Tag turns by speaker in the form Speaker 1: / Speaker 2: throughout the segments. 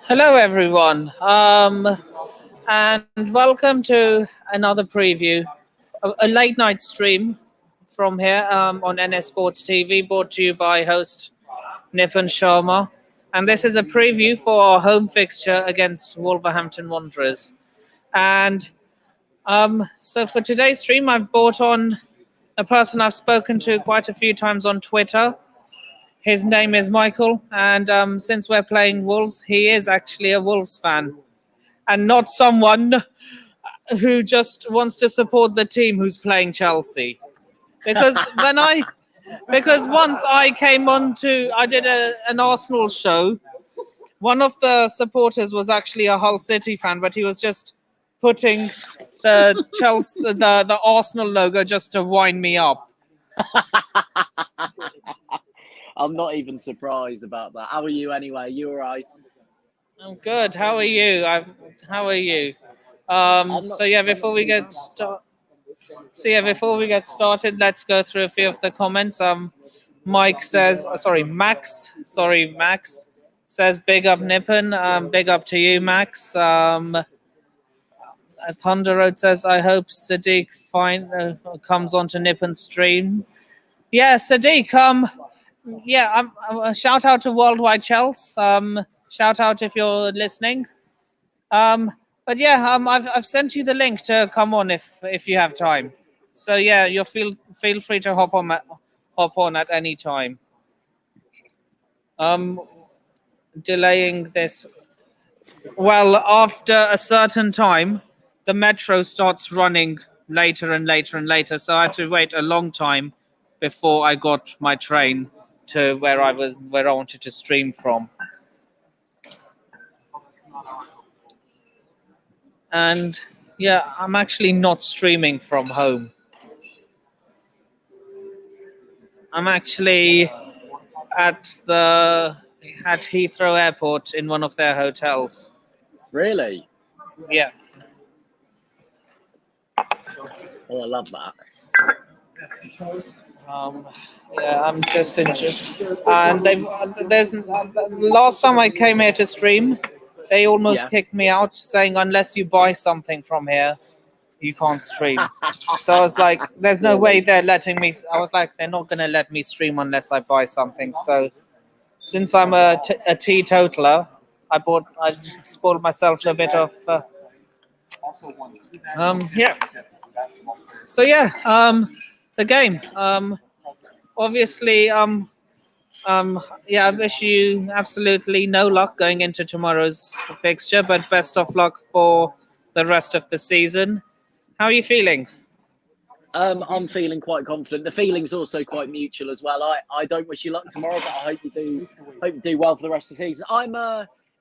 Speaker 1: Hello, everyone, and welcome to another preview, a late night stream from here on NS Sports TV, brought to you by host Nipun Sharma. And this is a preview for our home fixture against Wolverhampton Wanderers. And so for today's stream, I've brought on a person I've spoken to quite a few times on Twitter. His name is Michael, and since we're playing Wolves, he is actually a Wolves fan and not someone who just wants to support the team who's playing Chelsea. Because once I came on to, I did an Arsenal show. One of the supporters was actually a Hull City fan, but he was just putting the Chelsea, the Arsenal logo just to wind me up.
Speaker 2: I'm not even surprised about that. How are you anyway? You all right?
Speaker 1: I'm good. How are you? How are you? Before we get started, let's go through a few of the comments. Max says, "Big up Nippon." Big up to you, Max. Thunder Road says, "I hope Sadiq comes onto Nippon's stream." Yeah, Sadiq. Shout out to Worldwide Chels. Shout out if you're listening. I've sent you the link to come on if you have time. So yeah, you feel free to hop on at any time. Delaying this. Well, after a certain time, the metro starts running later and later and later. So I had to wait a long time before I got my train to where I wanted to stream from. And yeah, I'm actually not streaming from home. I'm actually at Heathrow Airport in one of their hotels.
Speaker 2: Really?
Speaker 1: Yeah.
Speaker 2: Oh, I love that.
Speaker 1: I'm just enjoying. And last time I came here to stream, they almost kicked me out, saying unless you buy something from here, you can't stream. So I was like, there's no way they're letting me. I was like, they're not going to let me stream unless I buy something. So since I'm a teetotaler, I spoiled myself to a bit of. So yeah, the game. Obviously, I wish you absolutely no luck going into tomorrow's fixture, but best of luck for the rest of the season. How are you feeling?
Speaker 2: I'm feeling quite confident. The feeling's also quite mutual as well. I don't wish you luck tomorrow, but I hope you do well for the rest of the season.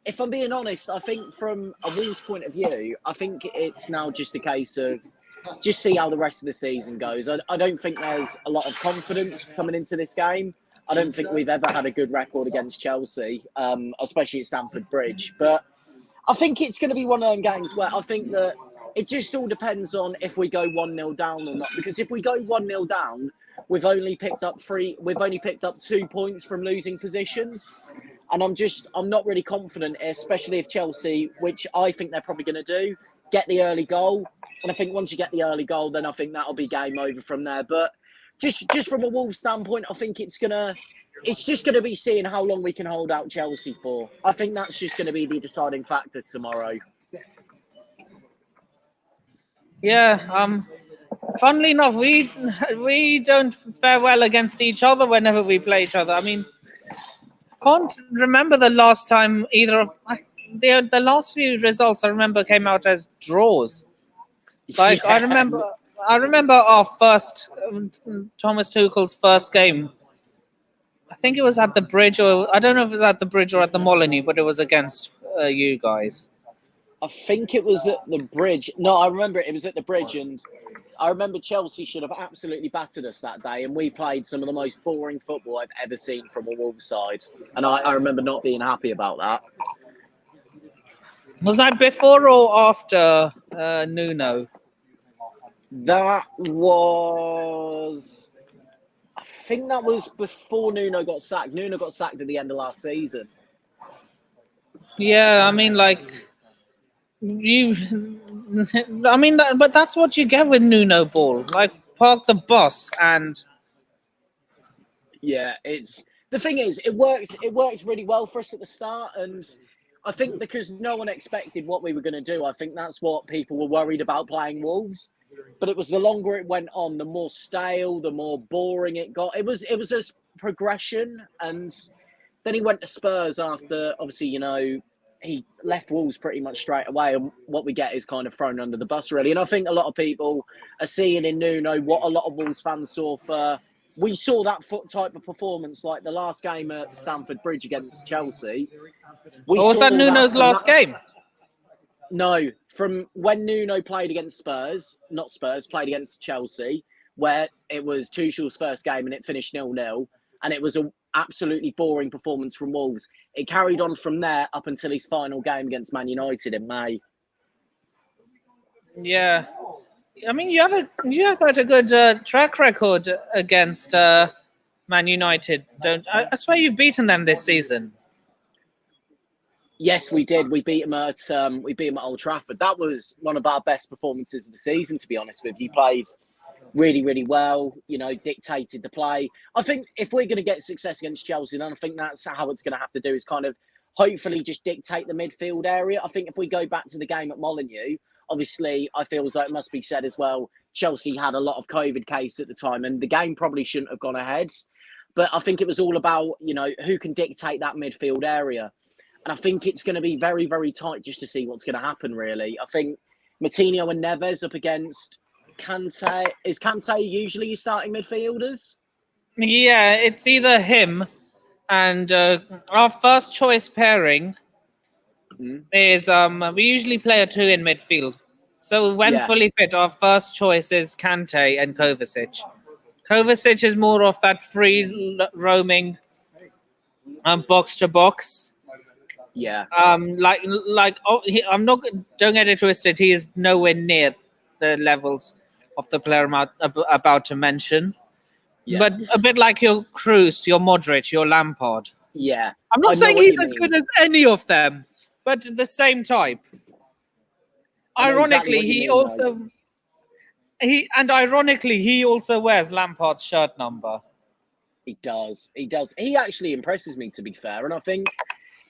Speaker 2: If I'm being honest, I think from a Wolves point of view, I think it's now just a case of just see how the rest of the season goes. I don't think there's a lot of confidence coming into this game. I don't think we've ever had a good record against Chelsea, especially at Stamford Bridge. But I think it's going to be one of them games where I think that it just all depends on if we go 1-0 down or not. Because if we go 1-0 down, we've only picked up 2 points from losing positions. And I'm not really confident, especially if Chelsea, which I think they're probably going to do, get the early goal. And I think once you get the early goal, then I think that'll be game over from there. But just from a Wolves standpoint, I think it's just gonna be seeing how long we can hold out Chelsea for. I think that's just gonna be the deciding factor tomorrow.
Speaker 1: Yeah. Funnily enough, we don't fare well against each other whenever we play each other. I mean, can't remember the last time either of the last few results I remember came out as draws. Like yeah. I remember our first Thomas Tuchel's first game. I think it was at the Bridge, or I don't know if it was at the Bridge or at the Molineux, but it was against you guys.
Speaker 2: I think it was at the Bridge. No, I remember it was at the Bridge, and I remember Chelsea should have absolutely battered us that day, and we played some of the most boring football I've ever seen from a Wolves side, and I remember not being happy about that.
Speaker 1: Was that before or after Nuno?
Speaker 2: That was... I think that was before Nuno got sacked. Nuno got sacked at the end of last season.
Speaker 1: Yeah, I mean, like you. I mean, but that's what you get with Nuno Ball. Like, park the bus and
Speaker 2: Yeah, it's the thing is, it worked. It worked really well for us at the start, and I think because no one expected what we were going to do, I think that's what people were worried about playing Wolves. But it was the longer it went on, the more stale, the more boring it got. It was a progression, and then he went to Spurs after, obviously, he left Wolves pretty much straight away. And what we get is kind of thrown under the bus, really. And I think a lot of people are seeing in Nuno what a lot of Wolves fans saw for. We saw that type of performance like the last game at Stamford Bridge against Chelsea. We
Speaker 1: or was that
Speaker 2: saw that,
Speaker 1: Nuno's
Speaker 2: and
Speaker 1: last
Speaker 2: that.
Speaker 1: game?
Speaker 2: No, from when Nuno played against Spurs, not Spurs, played against Chelsea, where it was Tuchel's first game and it finished 0-0, and it was an absolutely boring performance from Wolves. It carried on from there up until his final game against Man United in May.
Speaker 1: Yeah, I mean, you have got a good track record against Man United. Don't I swear you've beaten them this season.
Speaker 2: Yes, we did. We beat him at Old Trafford. That was one of our best performances of the season, to be honest with you. Played really, really well, dictated the play. I think if we're going to get success against Chelsea, then I think that's how it's going to have to do is kind of hopefully just dictate the midfield area. I think if we go back to the game at Molineux, obviously I feel as though it must be said as well, Chelsea had a lot of COVID cases at the time and the game probably shouldn't have gone ahead. But I think it was all about, who can dictate that midfield area. And I think it's going to be very, very tight just to see what's going to happen, really. I think Moutinho and Neves up against Kante. Is Kante usually your starting midfielders?
Speaker 1: Yeah, it's either him and our first choice pairing is we usually play a two in midfield. So when
Speaker 2: Yeah,
Speaker 1: fully fit, our first choice is Kante and Kovacic. Kovacic is more of that free roaming box to box.
Speaker 2: yeah,
Speaker 1: I'm not. Don't get it twisted. He is nowhere near the levels of the player about to mention.
Speaker 2: yeah,
Speaker 1: But a bit like your Cruz, your Modric, your Lampard.
Speaker 2: yeah.
Speaker 1: I'm
Speaker 2: I
Speaker 1: not
Speaker 2: know
Speaker 1: saying
Speaker 2: what
Speaker 1: he's
Speaker 2: you
Speaker 1: as good
Speaker 2: mean.
Speaker 1: as any of them, but the same type.
Speaker 2: I know exactly
Speaker 1: Ironically,
Speaker 2: what you mean, though.
Speaker 1: he also wears Lampard's shirt number.
Speaker 2: He does. He does. He actually impresses me, to be fair. And I think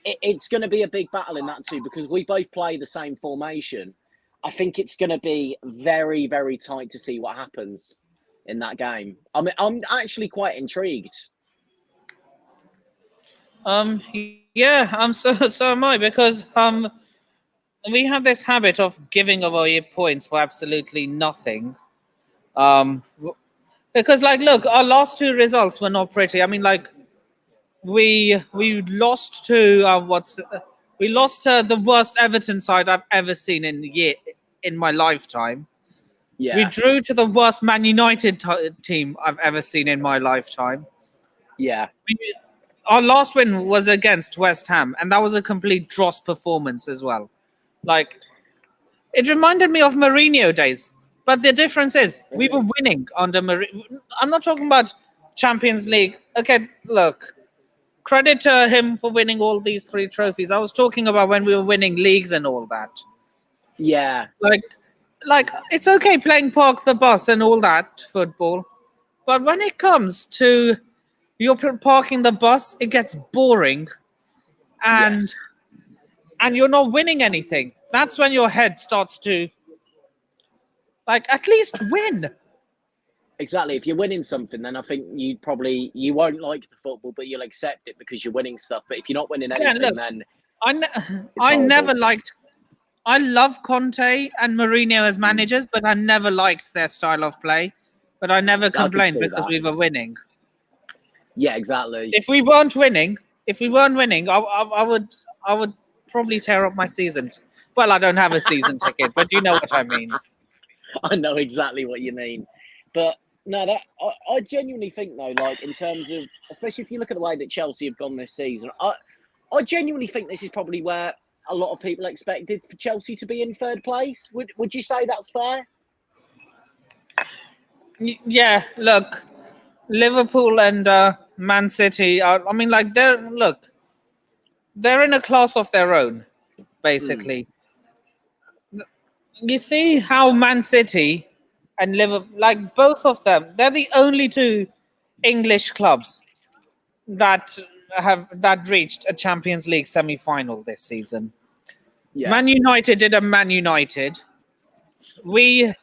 Speaker 2: it's going to be a big battle in that, too, because we both play the same formation. I think it's going to be very, very tight to see what happens in that game. I mean, I'm actually quite intrigued.
Speaker 1: Yeah, so am I because we have this habit of giving away points for absolutely nothing. Um, because like, look, our last two results were not pretty. I mean, like, we lost to we lost to the worst Everton side I've ever seen in my lifetime. We
Speaker 2: Yeah,
Speaker 1: drew to the worst Man United team I've ever seen in my lifetime.
Speaker 2: yeah,
Speaker 1: We, our last win was against West Ham, and that was a complete dross performance as well. Like, it reminded me of Mourinho days, but the difference is we were winning under Mourinho. I'm not talking about Champions League. Okay, look, credit to him for winning all these three trophies. I was talking about when we were winning leagues and all that.
Speaker 2: yeah.
Speaker 1: Like, like it's okay playing park the bus and all that football, but when it comes to you're parking the bus, it gets boring, and
Speaker 2: Yes,
Speaker 1: you're not winning anything. That's when your head starts to like at least win.
Speaker 2: exactly. If you're winning something, then I think you won't like the football, but you'll accept it because you're winning stuff. But if you're not winning
Speaker 1: Again,
Speaker 2: anything,
Speaker 1: look,
Speaker 2: then it's
Speaker 1: I never
Speaker 2: horrible.
Speaker 1: liked. I love Conte and Mourinho as managers, but I never liked their style of play. But I never
Speaker 2: I could
Speaker 1: complained
Speaker 2: see
Speaker 1: because
Speaker 2: that.
Speaker 1: we were winning.
Speaker 2: Yeah, exactly.
Speaker 1: If we weren't winning, I would probably tear up my season. Well, I don't have a season ticket, but you know what I mean.
Speaker 2: I know exactly what you mean. But no, I genuinely think though, like in terms of, especially if you look at the way that Chelsea have gone this season, I genuinely think this is probably where a lot of people expected for Chelsea to be in third place. Would you say that's fair?
Speaker 1: Yeah, look, Liverpool and Man City. I mean, like they're look. they're in a class of their own,
Speaker 2: Mm.
Speaker 1: basically. You see how Man City and Liverpool, like both of them, they're the only two English clubs that that reached a Champions League semi-final this season.
Speaker 2: Yeah.
Speaker 1: Man United did a Man United. We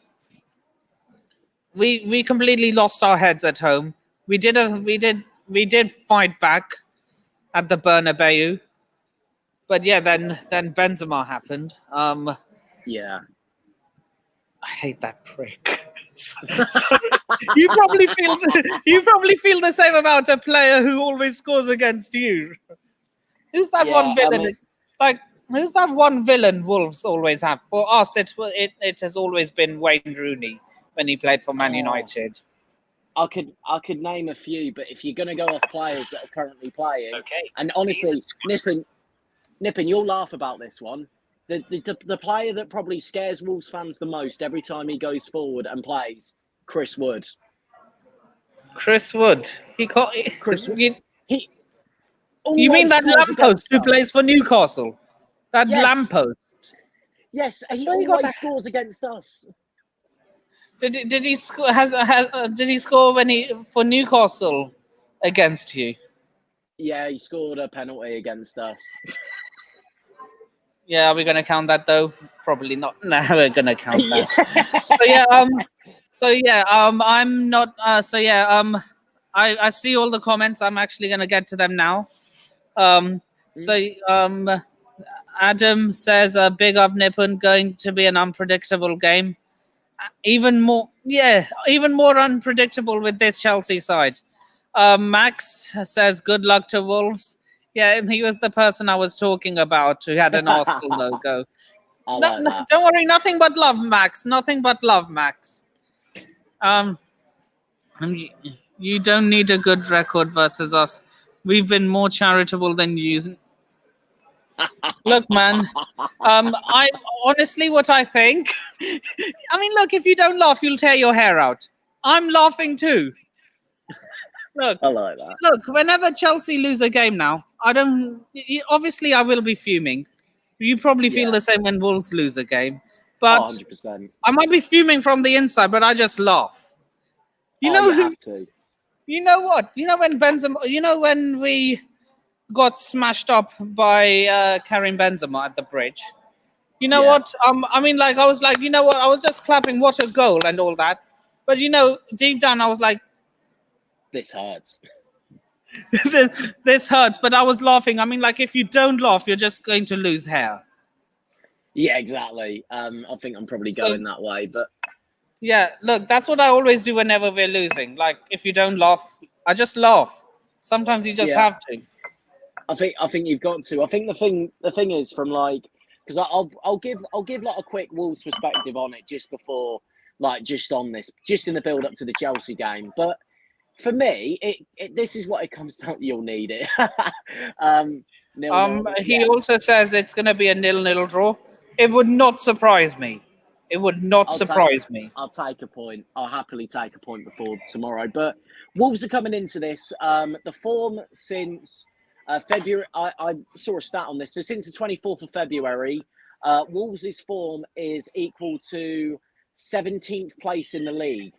Speaker 1: we completely lost our heads at home. We did fight back at the Bernabeu, but yeah, then Benzema happened.
Speaker 2: Yeah.
Speaker 1: I hate that prick. Sorry. You probably feel the same about a player who always scores against you. Who's that
Speaker 2: Yeah,
Speaker 1: one
Speaker 2: I
Speaker 1: villain?
Speaker 2: mean-
Speaker 1: Like, who's that one villain Wolves always have? For us, it has always been Wayne Rooney when he played for Man
Speaker 2: Oh.
Speaker 1: United.
Speaker 2: I could name a few, but if you're going to go off players that are currently playing,
Speaker 1: Okay.
Speaker 2: and honestly, Nippin, you'll laugh about this one. The player that probably scares Wolves fans the most every time he goes forward and plays, Chris Wood.
Speaker 1: Chris Wood.
Speaker 2: Chris,
Speaker 1: You,
Speaker 2: he
Speaker 1: you mean
Speaker 2: always
Speaker 1: that
Speaker 2: scores
Speaker 1: lamppost
Speaker 2: against
Speaker 1: who
Speaker 2: us.
Speaker 1: plays for Newcastle? That
Speaker 2: Yes.
Speaker 1: lamppost.
Speaker 2: Yes, and he
Speaker 1: So he got
Speaker 2: always
Speaker 1: a-
Speaker 2: scores against us.
Speaker 1: Did he score? Did he score for Newcastle against you?
Speaker 2: Yeah, he scored a penalty against us.
Speaker 1: Yeah, are we gonna count that though? Probably not. No, we're gonna count that.
Speaker 2: Yeah.
Speaker 1: I'm not. I see all the comments. I'm actually gonna get to them now. So Adam says, "Big up Nippon, going to be an unpredictable game. Even more unpredictable with this Chelsea side." Max says, "Good luck to Wolves." Yeah, he was the person I was talking about who had an Arsenal logo.
Speaker 2: I like that.
Speaker 1: Don't worry, nothing but love, Max. Nothing but love, Max. You don't need a good record versus us. We've been more charitable than you. Look, man. I honestly, what I think. I mean, look. If you don't laugh, you'll tear your hair out. I'm laughing too. Look,
Speaker 2: I like that.
Speaker 1: look. Whenever Chelsea lose a game now, I don't. Obviously, I will be fuming. You probably feel
Speaker 2: Yeah.
Speaker 1: the same when Wolves lose a game,
Speaker 2: Oh,
Speaker 1: but
Speaker 2: 100%.
Speaker 1: I might be fuming from the inside, but I just laugh. You know,
Speaker 2: You have to.
Speaker 1: you know what? You know when Benzema. You know when we got smashed up by Karim Benzema at the bridge. You know
Speaker 2: Yeah.
Speaker 1: what? I mean, like I was like, you know what? I was just clapping, what a goal and all that. But deep down, I was like,
Speaker 2: This hurts.
Speaker 1: this hurts. But I was laughing. I mean, like if you don't laugh, you're just going to lose hair.
Speaker 2: Yeah, exactly. I think I'm probably going that way, but
Speaker 1: Yeah, look, that's what I always do whenever we're losing. Like if you don't laugh, I just laugh. Sometimes you just have to.
Speaker 2: I think you've got to. I think the thing is from like because I'll give like a quick Wolves perspective on it just before just on this just in the build up to the Chelsea game. But for me, this is what it comes down to. You'll need it.
Speaker 1: He also says it's going to be a 0-0 draw. It would not surprise me. It would not surprise me.
Speaker 2: I'll take a point. I'll happily take a point before tomorrow. But Wolves are coming into this. The form since February, I saw a stat on this. So since the 24th of February, Wolves' form is equal to 17th place in the league.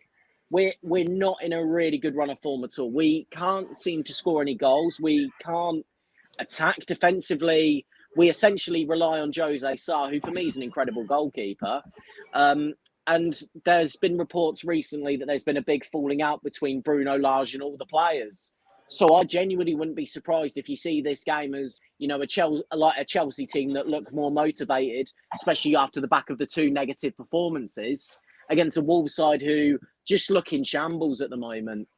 Speaker 2: We're not in a really good run of form at all. We can't seem to score any goals. We can't attack defensively. We essentially rely on Jose Sarr, who for me is an incredible goalkeeper. And there's been reports recently that there's been a big falling out between Bruno Lage and all the players. So I genuinely wouldn't be surprised if you see this game as, a Chelsea team that look more motivated, especially after the back of the two negative performances against a Wolves side who just look in shambles at the moment.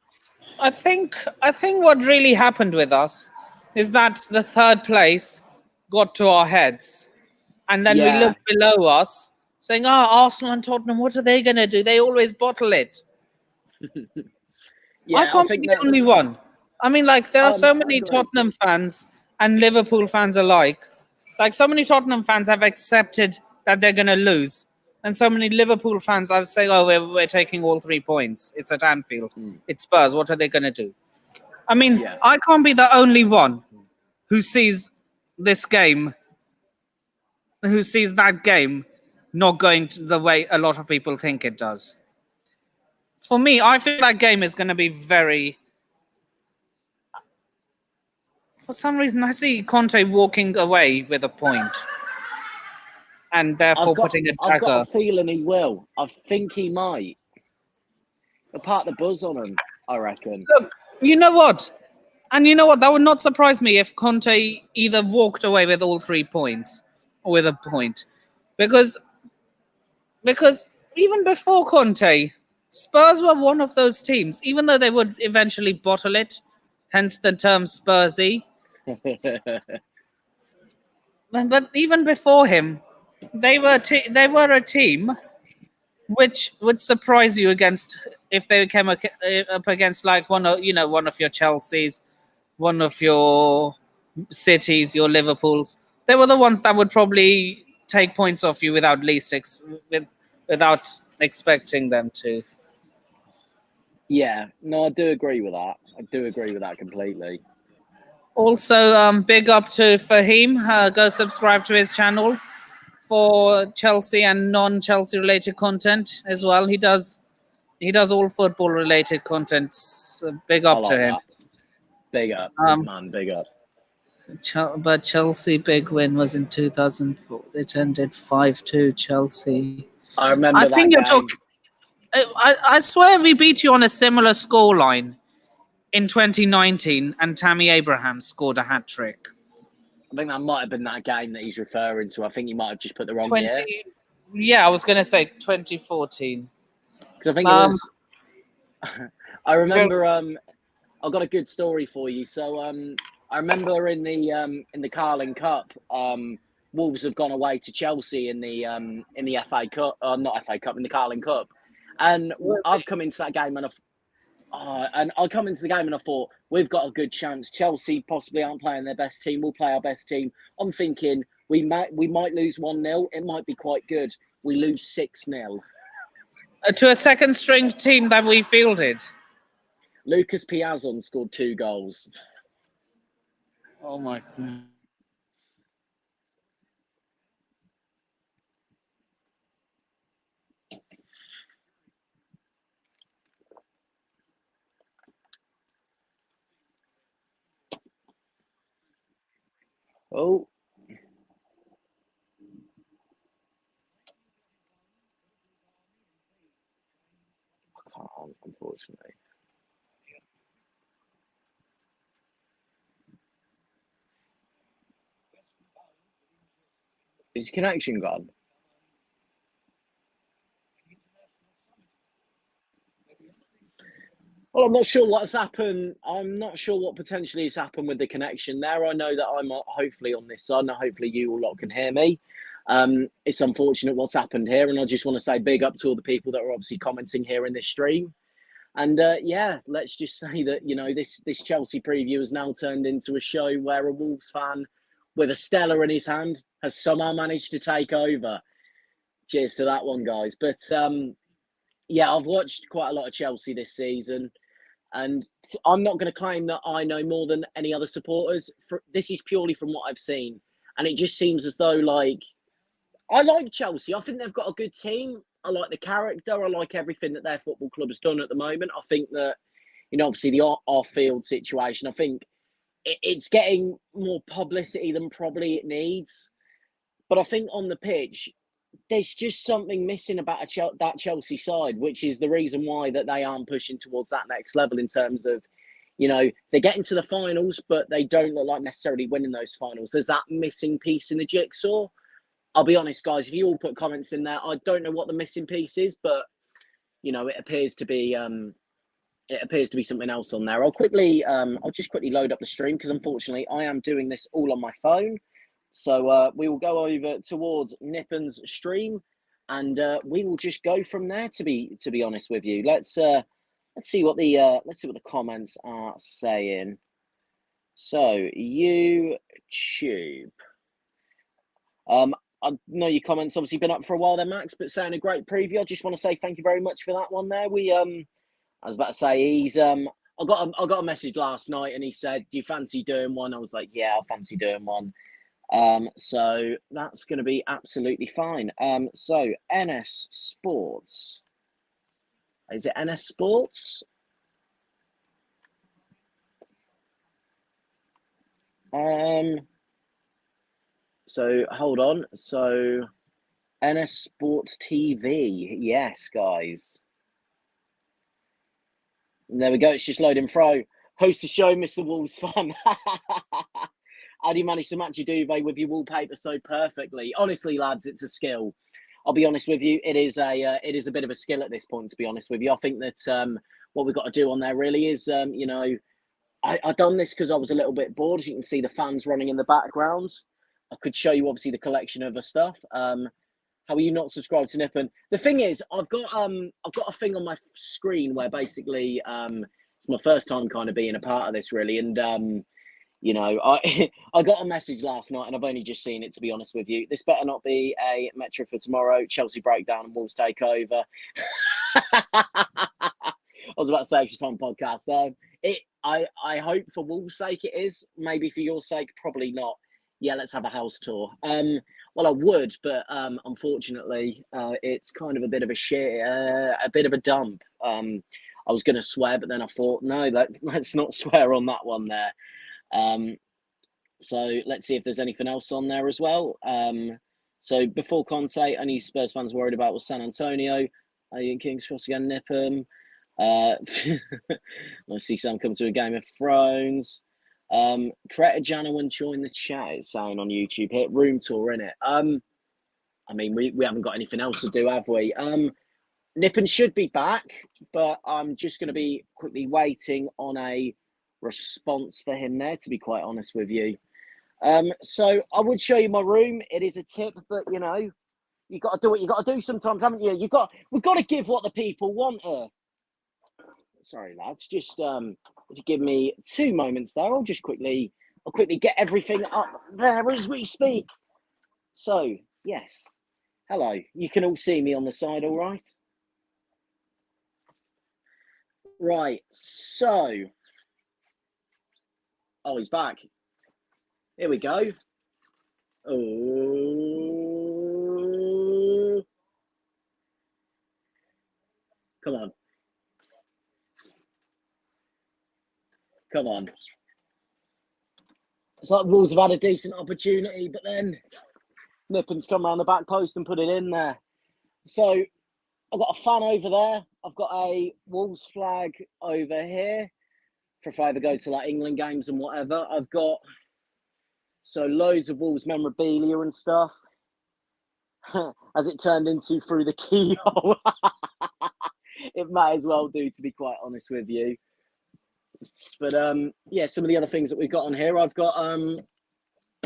Speaker 1: I think what really happened with us is that the third place got to our heads, and then we looked below us, saying, Arsenal and Tottenham, what are they going to do? They always bottle it. I can't be the only one. I mean, like, there are so many Tottenham fans and Liverpool fans alike. Like, so many Tottenham fans have accepted that they're going to lose. And so many Liverpool fans are saying, we're taking all 3 points. It's at Anfield. It's Spurs. What are they going to do? I mean, I can't be the only one who sees this game, who sees that game not going the way a lot of people think it does. For me, I feel that game is going to be very. For some reason, I see Conte walking away with a point, and therefore putting a
Speaker 2: I've got a
Speaker 1: dagger.
Speaker 2: feeling he will. I think he might. He'll part the buzz on him, I reckon.
Speaker 1: Look, you know what? And you know what? That would not surprise me if Conte either walked away with all 3 points or with a point. Because even before Conte, Spurs were one of those teams, even though they would eventually bottle it, hence the term Spursy. But even before him, they were a team which would surprise you against if they came up against like one of your Chelseas, one of your Cities, your Liverpools. They were the ones that would probably take points off you without expecting them to.
Speaker 2: Yeah, no, I do agree with that. I do agree with that completely.
Speaker 1: Also, big up to Fahim. Go subscribe to his channel for Chelsea and non-Chelsea related content as well. He does all football related content. So big up to him.
Speaker 2: That. Big up, man, big up.
Speaker 1: But Chelsea big win was in 2004. It ended 5-2 Chelsea.
Speaker 2: I remember
Speaker 1: I
Speaker 2: that
Speaker 1: think
Speaker 2: game.
Speaker 1: you're talking. I swear we beat you on a similar scoreline in 2019, and Tammy Abraham scored a hat trick.
Speaker 2: I think that might have been that game that he's referring to. I think you might have just put the wrong year.
Speaker 1: Yeah, I was going to say 2014.
Speaker 2: Because I think it was. I remember. I've got a good story for you. So I remember in the Carling Cup, Wolves have gone away to Chelsea in the FA Cup, not FA Cup, in the Carling Cup, and I've come into that game and I thought we've got a good chance. Chelsea possibly aren't playing their best team. We'll play our best team. I'm thinking we might lose 1-0. It might be quite good. We lose 6-0
Speaker 1: to a second string team that we fielded.
Speaker 2: Lucas Piazon scored 2 goals.
Speaker 1: Oh my God.
Speaker 2: Oh. I can't, unfortunately. Is connection gone? Well, I'm not sure what's happened. I'm not sure what potentially has happened with the connection there. I know that I'm hopefully on this side. Now, hopefully you all lot can hear me. It's unfortunate what's happened here. And I just want to say big up to all the people that are obviously commenting here in this stream. And yeah, let's just say that, this Chelsea preview has now turned into a show where a Wolves fan with a Stella in his hand has somehow managed to take over. Cheers to that one, guys. But yeah, I've watched quite a lot of Chelsea this season. And I'm not going to claim that I know more than any other supporters. This is purely from what I've seen. And it just seems as though, I like Chelsea. I think they've got a good team. I like the character. I like everything that their football club has done at the moment. I think that, obviously the off-field situation, I think it's getting more publicity than probably it needs. But I think on the pitch, there's just something missing about that Chelsea side, which is the reason why that they aren't pushing towards that next level in terms of, they're getting to the finals, but they don't look like necessarily winning those finals. There's that missing piece in the jigsaw. I'll be honest, guys, if you all put comments in there, I don't know what the missing piece is, but, it appears to be something else on there. I'll just quickly load up the stream because unfortunately I am doing this all on my phone. So we will go over towards Nippon's stream, and we will just go from there. To be honest with you, let's see what the comments are saying. So YouTube, I know your comments obviously been up for a while there, Max, but saying a great preview. I just want to say thank you very much for that one there. I was about to say he's I got a message last night and he said, "Do you fancy doing one?" I was like, "Yeah, I fancy doing one." So that's going to be absolutely fine. So NS Sports. Is it NS Sports? So hold on. So NS Sports TV. Yes, guys. And there we go. It's just loading through. Host the show, Mr. Wolves fan. How do you manage to match your duvet with your wallpaper so perfectly? Honestly, lads, it's a skill. I'll be honest with you. It is a bit of a skill at this point, to be honest with you. I think that what we've got to do on there really is, you know, I done this because I was a little bit bored. As you can see, the fans running in the background. I could show you obviously the collection of the stuff. How are you not subscribed to Nippon? The thing is, I've got a thing on my screen where basically it's my first time kind of being a part of this really, and you know, I got a message last night and I've only just seen it, to be honest with you. This better not be a Metro for tomorrow. Chelsea breakdown and Wolves take over. I was about to say extra time podcast. I hope for Wolves' sake it is. Maybe for your sake, probably not. Yeah, let's have a house tour. Well, I would, but unfortunately, it's kind of a bit of a bit of a dump. I was going to swear, but then I thought, no, let's not swear on that one there. So let's see if there's anything else on there as well. So before Conte, only Spurs fans worried about was San Antonio. Kings Cross again, Nipham. I see Sam come to a Game of Thrones. Greta Janawan join the chat. It's saying on YouTube here, room tour in it. I mean, we haven't got anything else to do, have we? Nippon should be back, but I'm just going to be quickly waiting on a response for him there, to be quite honest with you. So I would show you my room. It is a tip, but you know, you got to do what you got to do sometimes, haven't you? We've got to give what the people want here. Sorry, lads. Just if you give me 2 moments there, I'll quickly get everything up there as we speak. So yes, hello. You can all see me on the side, all right? Right. So, oh, he's back. Here we go. Oh, come on. Come on. It's like Wolves have had a decent opportunity, but then Nippon's come around the back post and put it in there. So I've got a fan over there. I've got a Wolves flag over here for if I ever go to like England games and whatever. I've got loads of Wolves memorabilia and stuff. As it turned into through the keyhole. It might as well do, to be quite honest with you. But yeah, some of the other things that we've got on here, I've got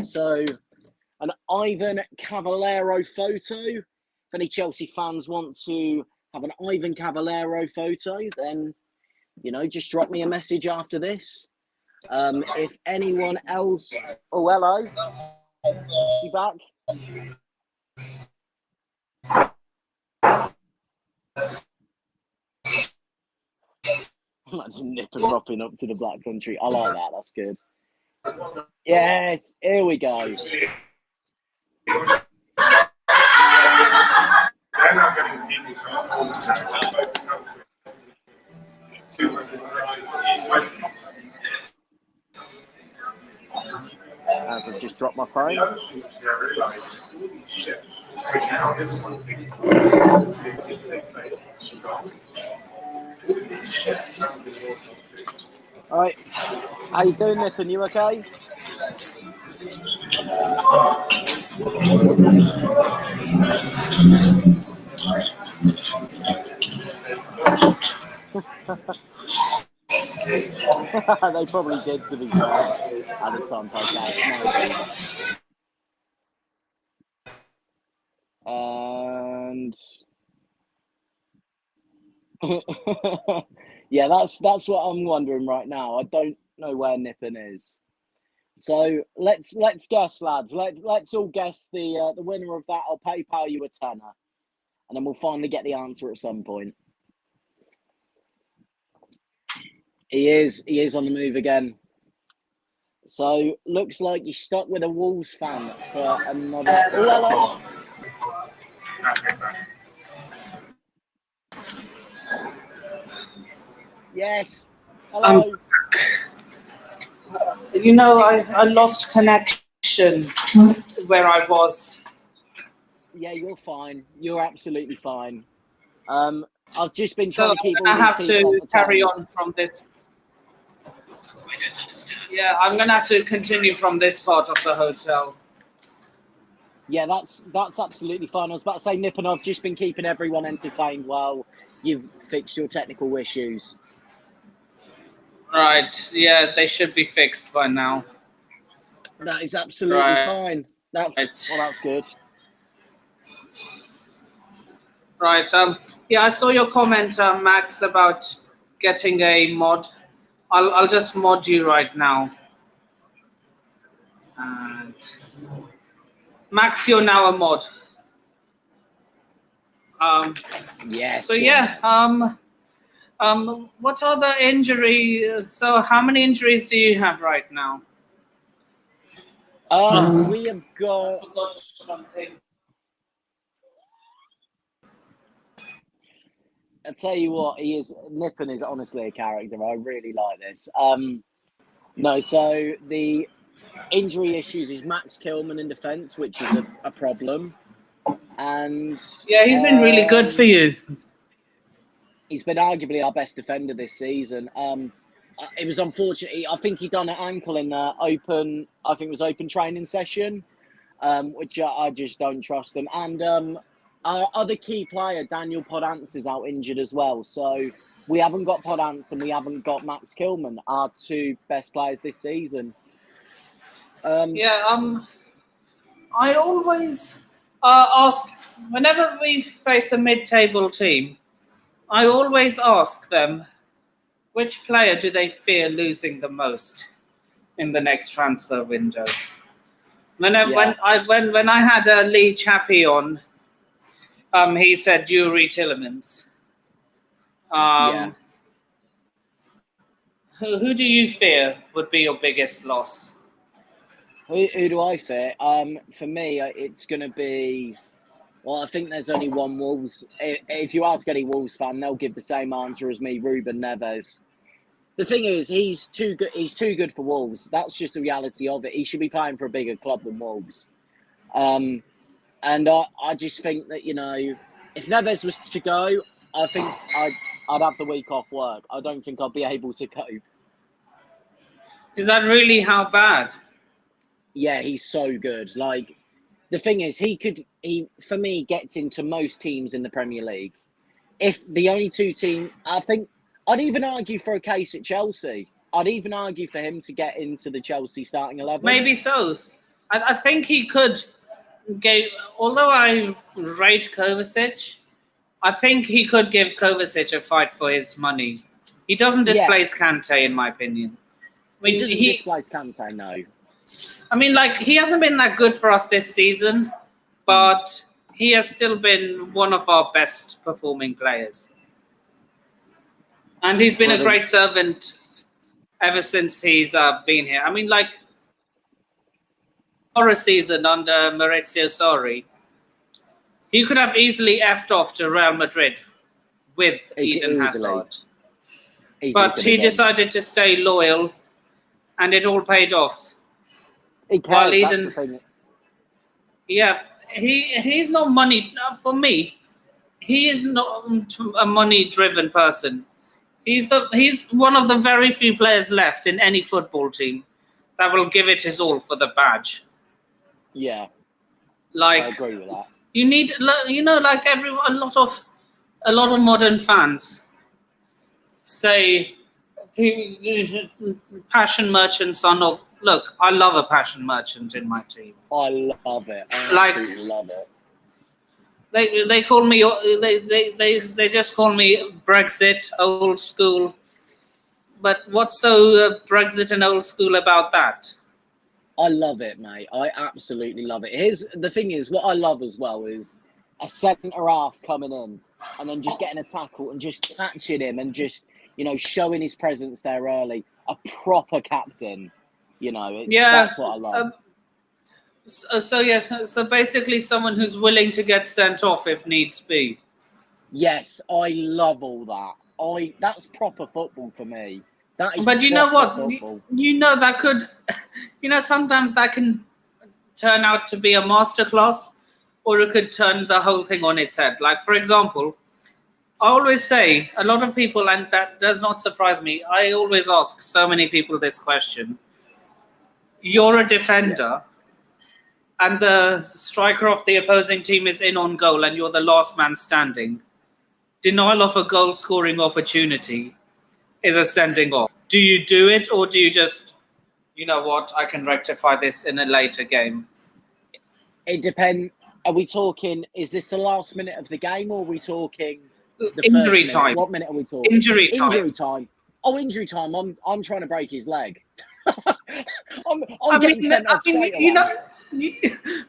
Speaker 2: so an Ivan Cavallero photo. If any Chelsea fans want to have an Ivan Cavallero photo, then you know, just drop me a message after this. If anyone else, oh hello, you back? Imagine Nippon ropping up to the Black Country. I like that. That's good. Yes, here we go. As I've just dropped my phone. All right, how you doing, Nippon? You okay? They probably did, to be fair, at the time podcast. And yeah, that's what I'm wondering right now. I don't know where Nippon is. So let's guess, lads. Let's all guess the winner of that. I'll PayPal you a tenner, and then we'll finally get the answer at some point. He is on the move again. So looks like you're stuck with a Wolves fan for another. Oh, hello. Yes. Hello.
Speaker 1: I lost connection where I was.
Speaker 2: Yeah, you're fine. You're absolutely fine. I've just been
Speaker 1: So
Speaker 2: trying to keep
Speaker 1: I'm
Speaker 2: all
Speaker 1: gonna
Speaker 2: these
Speaker 1: have
Speaker 2: people
Speaker 1: to carry
Speaker 2: entertained.
Speaker 1: on from this. Yeah, I'm gonna have to continue from this part of the hotel.
Speaker 2: Yeah, that's absolutely fine. I was about to say, Nip, and I've just been keeping everyone entertained while you've fixed your technical issues.
Speaker 1: Right. Yeah, they should be fixed by now.
Speaker 2: That is absolutely
Speaker 1: Right.
Speaker 2: fine. That's good.
Speaker 1: Right. Yeah, I saw your comment, Max, about getting a mod. I'll just mod you right now. And Max, you're now a mod.
Speaker 2: Yes.
Speaker 1: So yeah. What are the injuries? So how many injuries do you have right now?
Speaker 2: We have got.
Speaker 1: I forgot something.
Speaker 2: I tell you what, Nippon is honestly a character. I really like this. No, so the injury issues is Max Kilman in defence, which is a problem. And
Speaker 1: Yeah, he's been really good for you.
Speaker 2: He's been arguably our best defender this season. It was unfortunate. I think he done an ankle in the open. I think it was open training session, which I just don't trust him. And our other key player, Daniel Podance, is out injured as well. So we haven't got Podance and we haven't got Max Kilman, our two best players this season.
Speaker 1: I always ask, whenever we face a mid-table team, I always ask them, which player do they fear losing the most in the next transfer window? When I had Lee Chappie on, he said Yuri Tillemans. Who do you fear would be your biggest loss?
Speaker 2: Who do I fear? For me, it's going to be. Well, I think there's only one Wolves. If you ask any Wolves fan, they'll give the same answer as me, Ruben Neves. The thing is, he's too good. He's too good for Wolves. That's just the reality of it. He should be playing for a bigger club than Wolves. And I just think that, if Neves was to go, I think I'd have the week off work. I don't think I'd be able to cope.
Speaker 1: Is that really how bad?
Speaker 2: Yeah, he's so good. Like, the thing is, he for me gets into most teams in the Premier League. If the only two teams, I think I'd even argue for a case at Chelsea. I'd even argue for him to get into the Chelsea starting 11.
Speaker 1: Maybe so. I think he could. Although I rate Kovacic, I think he could give Kovacic a fight for his money. He doesn't displace Kante, in my opinion.
Speaker 2: He doesn't displace Kante, no.
Speaker 1: I mean, he hasn't been that good for us this season, but he has still been one of our best performing players. And he's been a great servant ever since he's been here. I mean, for a season under Maurizio Sarri, he could have easily effed off to Real Madrid with Eden Hazard. But he decided to stay loyal, and it all paid off.
Speaker 2: While Eden,
Speaker 1: yeah, he's not money for me. He is not a money-driven person. He's one of the very few players left in any football team that will give it his all for the badge.
Speaker 2: Yeah, I agree with that.
Speaker 1: You need, a lot of modern fans say, passion merchants are not. Look, I love a passion merchant in my team.
Speaker 2: I love it. I absolutely love it.
Speaker 1: They call me. They just call me Brexit, old school. But what's so Brexit and old school about that?
Speaker 2: I love it, mate. I absolutely love it. The thing is, what I love as well is a centre half coming in and then just getting a tackle and just catching him and just showing his presence there early. A proper captain. That's what I love.
Speaker 1: So basically, someone who's willing to get sent off if needs be.
Speaker 2: Yes, I love all that. That's proper football for me. That is.
Speaker 1: But you know what?
Speaker 2: Football.
Speaker 1: That could, sometimes that can turn out to be a masterclass, or it could turn the whole thing on its head. Like, for example, I always say, a lot of people, and that does not surprise me, I always ask so many people this question. You're a defender, and the striker of the opposing team is in on goal, and you're the last man standing. Denial of a goal-scoring opportunity is a sending off. Do you do it, or do you just, I can rectify this in a later game?
Speaker 2: It depends. Are we talking, is this the last minute of the game, or are we talking the
Speaker 1: injury
Speaker 2: first
Speaker 1: time?
Speaker 2: Minute? What minute are we talking?
Speaker 1: Injury
Speaker 2: time. Oh, injury time. I'm trying to break his leg. I'm getting sent off straight away.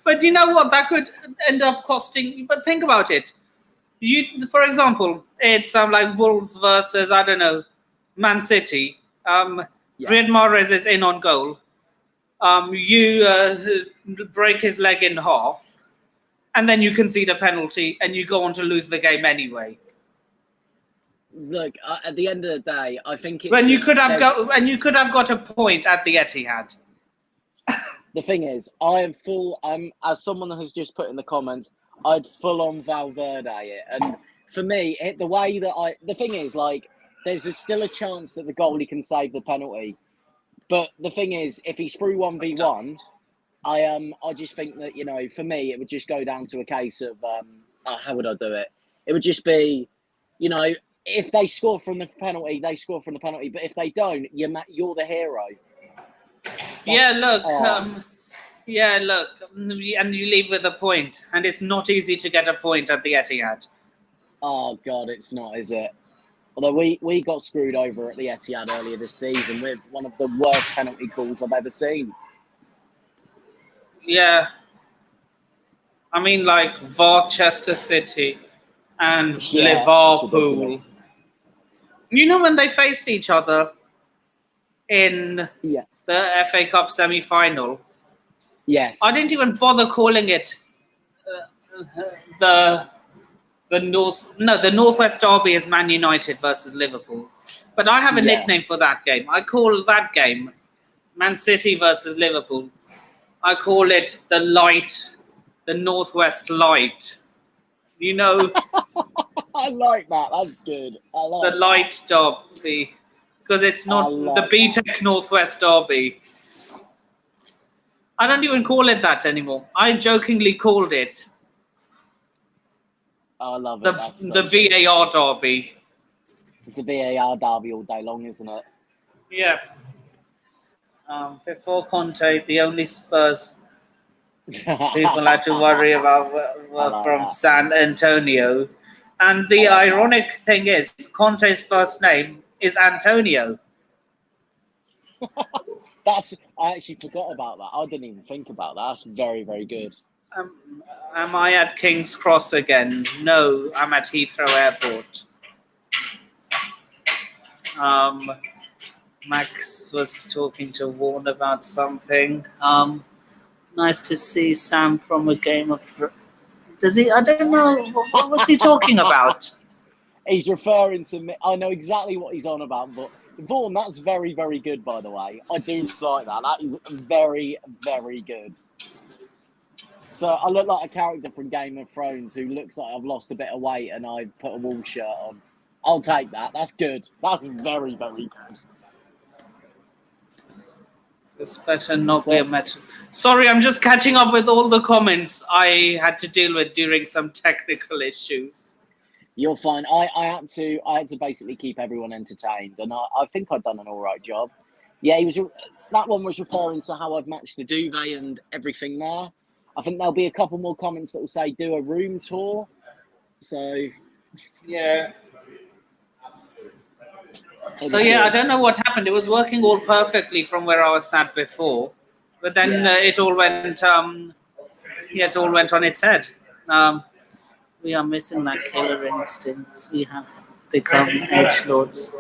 Speaker 1: But you know what? That could end up costing. But think about it. For example, it's like Wolves versus, I don't know, Man City. Riyad Mahrez is in on goal. You break his leg in half, and then you concede a penalty, and you go on to lose the game anyway.
Speaker 2: Look, at the end of the day, I think it's
Speaker 1: you could have got a point at the Etihad.
Speaker 2: The thing is, as someone that has just put in the comments, I'd full on Valverde it, and for me, the thing is, like, there's still a chance that the goalie can save the penalty, but the thing is, if he's through 1v1, I just think that for me, it would just go down to a case of how would I do it? It would just be, if they score from the penalty, they score from the penalty, but if they don't, you're the hero.
Speaker 1: And you leave with a point, and it's not easy to get a point at the Etihad.
Speaker 2: Oh God, it's not, is it? Although we got screwed over at the Etihad earlier this season with one of the worst penalty calls I've ever seen.
Speaker 1: Yeah, I mean, like Manchester City and Liverpool. When they faced each other in the FA Cup semi-final.
Speaker 2: Yes.
Speaker 1: I didn't even bother calling it the Northwest Derby is Man United versus Liverpool. But I have a nickname for that game. I call that game Man City versus Liverpool. I call it the Northwest Light.
Speaker 2: I like that. That's good. I like
Speaker 1: the Light Derby, because it's not the BTEC Northwest Derby. I don't even call it that anymore. I jokingly called it
Speaker 2: I love it.
Speaker 1: The VAR Derby.
Speaker 2: It's the VAR Derby all day long, isn't it?
Speaker 1: Yeah. Before Conte, the only Spurs people had to worry about were from San Antonio. And the ironic thing is, Conte's first name is Antonio.
Speaker 2: I actually forgot about that. I didn't even think about that. That's very, very good.
Speaker 1: Am I at King's Cross again? No, I'm at Heathrow Airport. Max was talking to Warren about something. Nice to see Sam from a Game of Thrones. Does he? I don't know. What was he talking about?
Speaker 2: He's referring to me. I know exactly what he's on about, but Vaughan, that's very, very good, by the way. I do like that. That is very, very good. So I look like a character from Game of Thrones who looks like I've lost a bit of weight and I put a wool shirt on. I'll take that. That's good. That's very, very good.
Speaker 1: This better not be a metal. Sorry, I'm just catching up with all the comments I had to deal with during some technical issues.
Speaker 2: You're fine. I had to basically keep everyone entertained, and I think I've done an all right job. Yeah, that one was referring to how I've matched the duvet and everything there. I think there'll be a couple more comments that will say do a room tour. So
Speaker 1: yeah. I don't know what happened. It was working all perfectly from where I was sat before, but then it all went. It all went on its head. We are missing that killer instinct. We have become edgelords.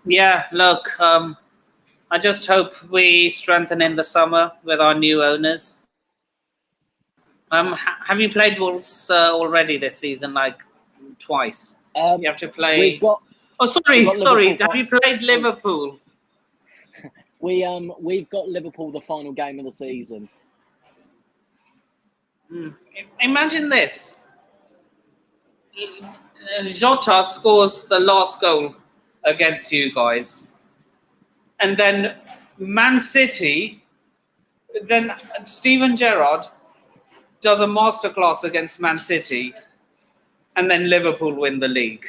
Speaker 1: Yeah, look. I I just hope we strengthen in the summer with our new owners. Have you played Wolves already this season? Like twice. You have to play.
Speaker 2: We've got.
Speaker 1: Oh, sorry.
Speaker 2: Liverpool.
Speaker 1: Have you played Liverpool?
Speaker 2: We've got Liverpool the final game of the season.
Speaker 1: Imagine this. Jota scores the last goal against you guys. And then Man City, then Steven Gerrard does a masterclass against Man City, and then Liverpool win the league.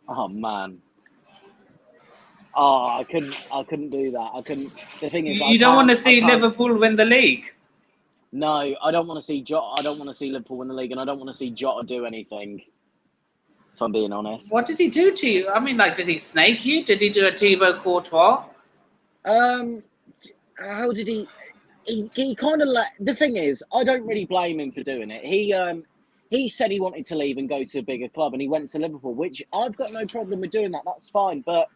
Speaker 2: Oh man. Oh, I couldn't do that. I couldn't. The thing is,
Speaker 1: you don't want to see Liverpool win the league.
Speaker 2: No, I don't want to see Jota. I don't want to see Liverpool win the league, and I don't want to see Jota do anything. If I'm being honest.
Speaker 1: What did he do to you? I mean, like, did he snake you? Did he do a Thibaut Courtois?
Speaker 2: How did he? He kind of the thing is, I don't really blame him for doing it. He said he wanted to leave and go to a bigger club, and he went to Liverpool, which I've got no problem with doing that. That's fine. But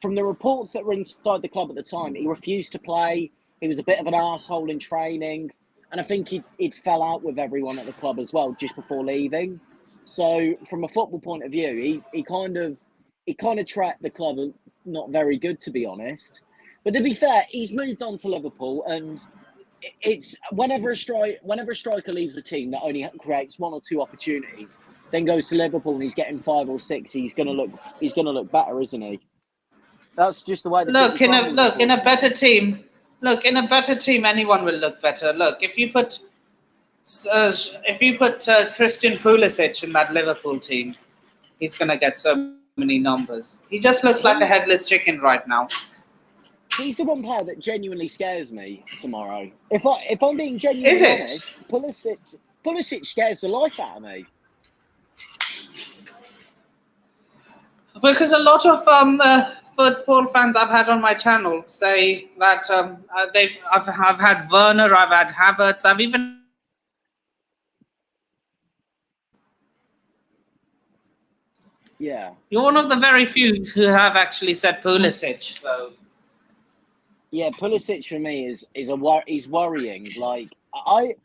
Speaker 2: from the reports that were inside the club at the time, he refused to play. He was a bit of an arsehole in training, and I think he'd fell out with everyone at the club as well just before leaving. So from a football point of view, he kind of tracked the club not very good, to be honest. But to be fair, he's moved on to Liverpool, and it's whenever a striker leaves a team that only creates one or two opportunities, then goes to Liverpool and he's getting 5 or 6, he's gonna look better, isn't he? That's just the way.
Speaker 1: In a better team, anyone will look better. Look, if you put Christian Pulisic in that Liverpool team, he's gonna get so many numbers. He just looks like a headless chicken right now.
Speaker 2: He's the one player that genuinely scares me tomorrow. If I'm being genuinely honest, Pulisic scares the life out of me.
Speaker 1: Because a lot of football fans I've had on my channel say that I've had Werner, I've had Havertz, I've even.
Speaker 2: Yeah.
Speaker 1: You're one of the very few who have actually said Pulisic, though.
Speaker 2: Yeah, Pulisic for me he's worrying. Like I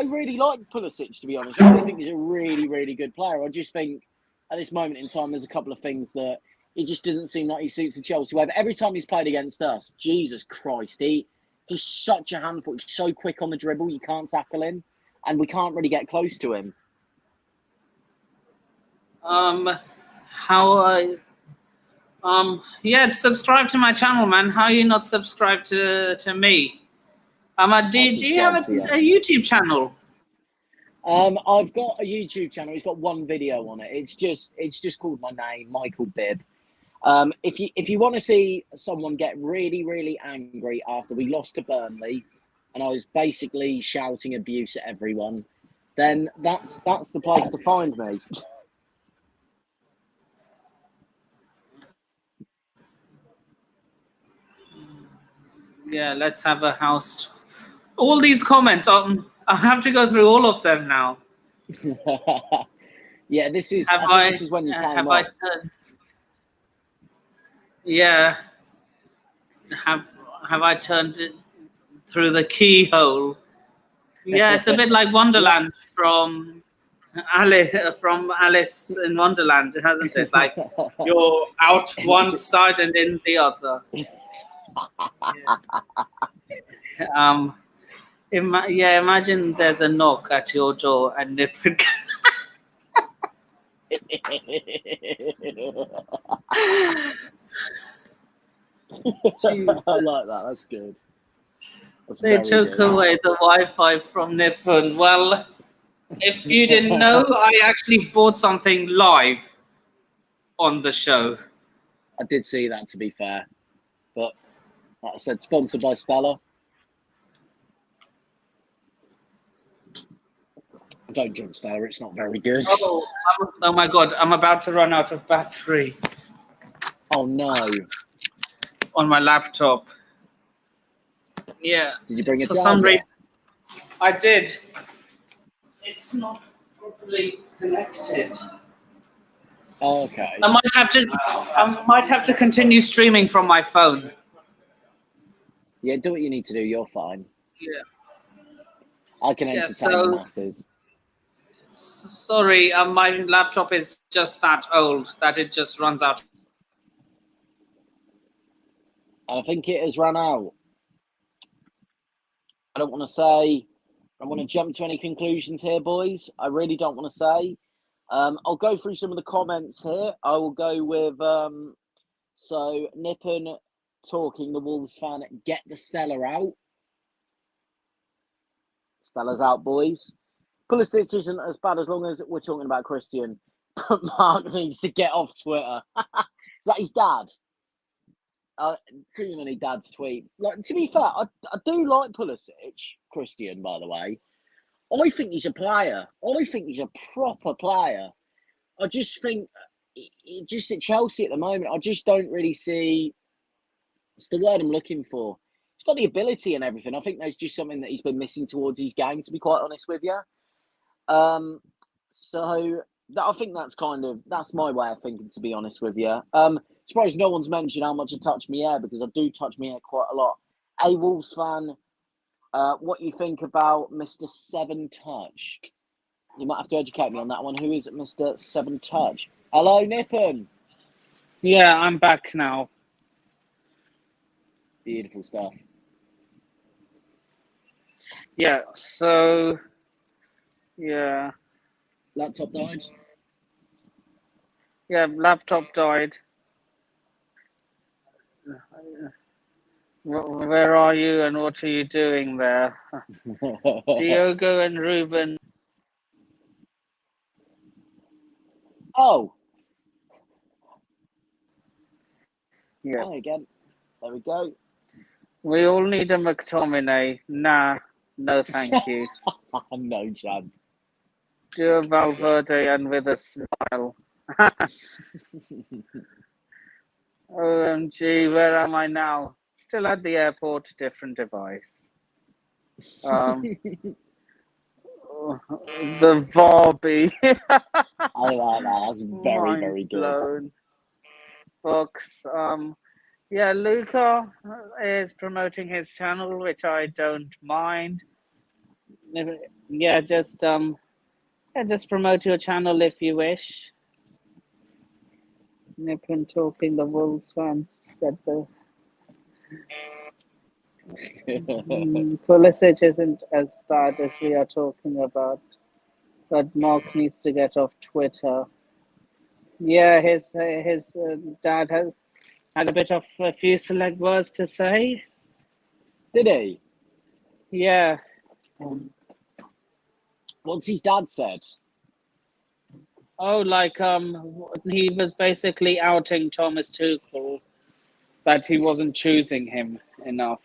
Speaker 2: really like Pulisic, to be honest. I think he's a really, really good player. I just think at this moment in time, there's a couple of things that it just doesn't seem like he suits the Chelsea way. But every time he's played against us, Jesus Christ, he's such a handful. He's so quick on the dribble, you can't tackle him, and we can't really get close to him.
Speaker 1: Subscribe to my channel, man. How are you not subscribed to me? Do you have a YouTube channel?
Speaker 2: I've got a YouTube channel. It's got one video on it. It's just called my name, Michael Bibb. If you want to see someone get really, really angry after we lost to Burnley, and I was basically shouting abuse at everyone, then that's the place to find me.
Speaker 1: Yeah, let's have a house. All these comments, I have to go through all of them now.
Speaker 2: Yeah, this is when you came
Speaker 1: off. Yeah. Have I turned it through the keyhole? Yeah, it's a bit like Wonderland from Alice in Wonderland, hasn't it? Like you're out one side and in the other. Imagine there's a knock at your door and Nip would
Speaker 2: I like that. That's good.
Speaker 1: They took away the Wi-Fi from Nippon. Well, if you didn't know, I actually bought something live on the show.
Speaker 2: I did see that, to be fair. But like I said, sponsored by Stella. Don't drink Stella, it's not very good.
Speaker 1: Oh my God, I'm about to run out of battery.
Speaker 2: Oh no.
Speaker 1: On my laptop. Yeah.
Speaker 2: Did you bring it
Speaker 1: for some reason? I did. It's not properly connected.
Speaker 2: Okay.
Speaker 1: I might have to continue streaming from my phone.
Speaker 2: Yeah, do what you need to do. You're fine.
Speaker 1: Yeah.
Speaker 2: I can
Speaker 1: Yeah.
Speaker 2: entertain the
Speaker 1: So
Speaker 2: masses.
Speaker 1: sorry, my laptop is just that old that it just runs out.
Speaker 2: And I think it has run out. I don't want to say. I want to jump to any conclusions here, boys. I really don't want to say. I'll go through some of the comments here. I will go with so Nippon talking the Wolves fan. Get the Stella out. Stella's out, boys. Pulisic isn't as bad as long as we're talking about Christian. But Mark needs to get off Twitter. Is that his dad? Too many dads tweet. Like, to be fair, I do like Pulisic, Christian, by the way. I think he's a player. I think he's a proper player. I just think, just at Chelsea at the moment, I just don't really see. What's the word I'm looking for? He's got the ability and everything. I think there's just something that he's been missing towards his game, to be quite honest with you. So I think that's my way of thinking, to be honest with you. Surprised no one's mentioned how much I touch me hair, because I do touch me hair quite a lot. A Wolves fan, what you think about Mr. Seven Touch? You might have to educate me on that one. Who is Mr. Seven Touch? Hello, Nippon.
Speaker 3: Yeah, I'm back now.
Speaker 2: Beautiful stuff.
Speaker 3: Yeah, so yeah.
Speaker 2: Laptop died.
Speaker 3: Yeah, laptop died. Where are you and what are you doing there? Diogo and Ruben.
Speaker 2: Oh.
Speaker 3: Yeah.
Speaker 2: Hi again. There we go.
Speaker 3: We all need a McTominay. Nah, no thank you.
Speaker 2: No chance.
Speaker 3: Do a Valverde and with a smile. OMG, where am I now? Still at the airport, different device. The Varby.
Speaker 2: I like that. That's very, very good.
Speaker 3: Blown. Books. Yeah, Luca is promoting his channel, which I don't mind. Yeah, just promote your channel if you wish. Nippon talking the Wolves fans that the Pulisic isn't as bad as we are talking about, but Mark needs to get off Twitter. Yeah, his dad has had a bit of a few select words to say.
Speaker 2: Did he?
Speaker 3: Yeah.
Speaker 2: What's his dad said?
Speaker 3: Oh, like he was basically outing Thomas Tuchel that he wasn't choosing him enough.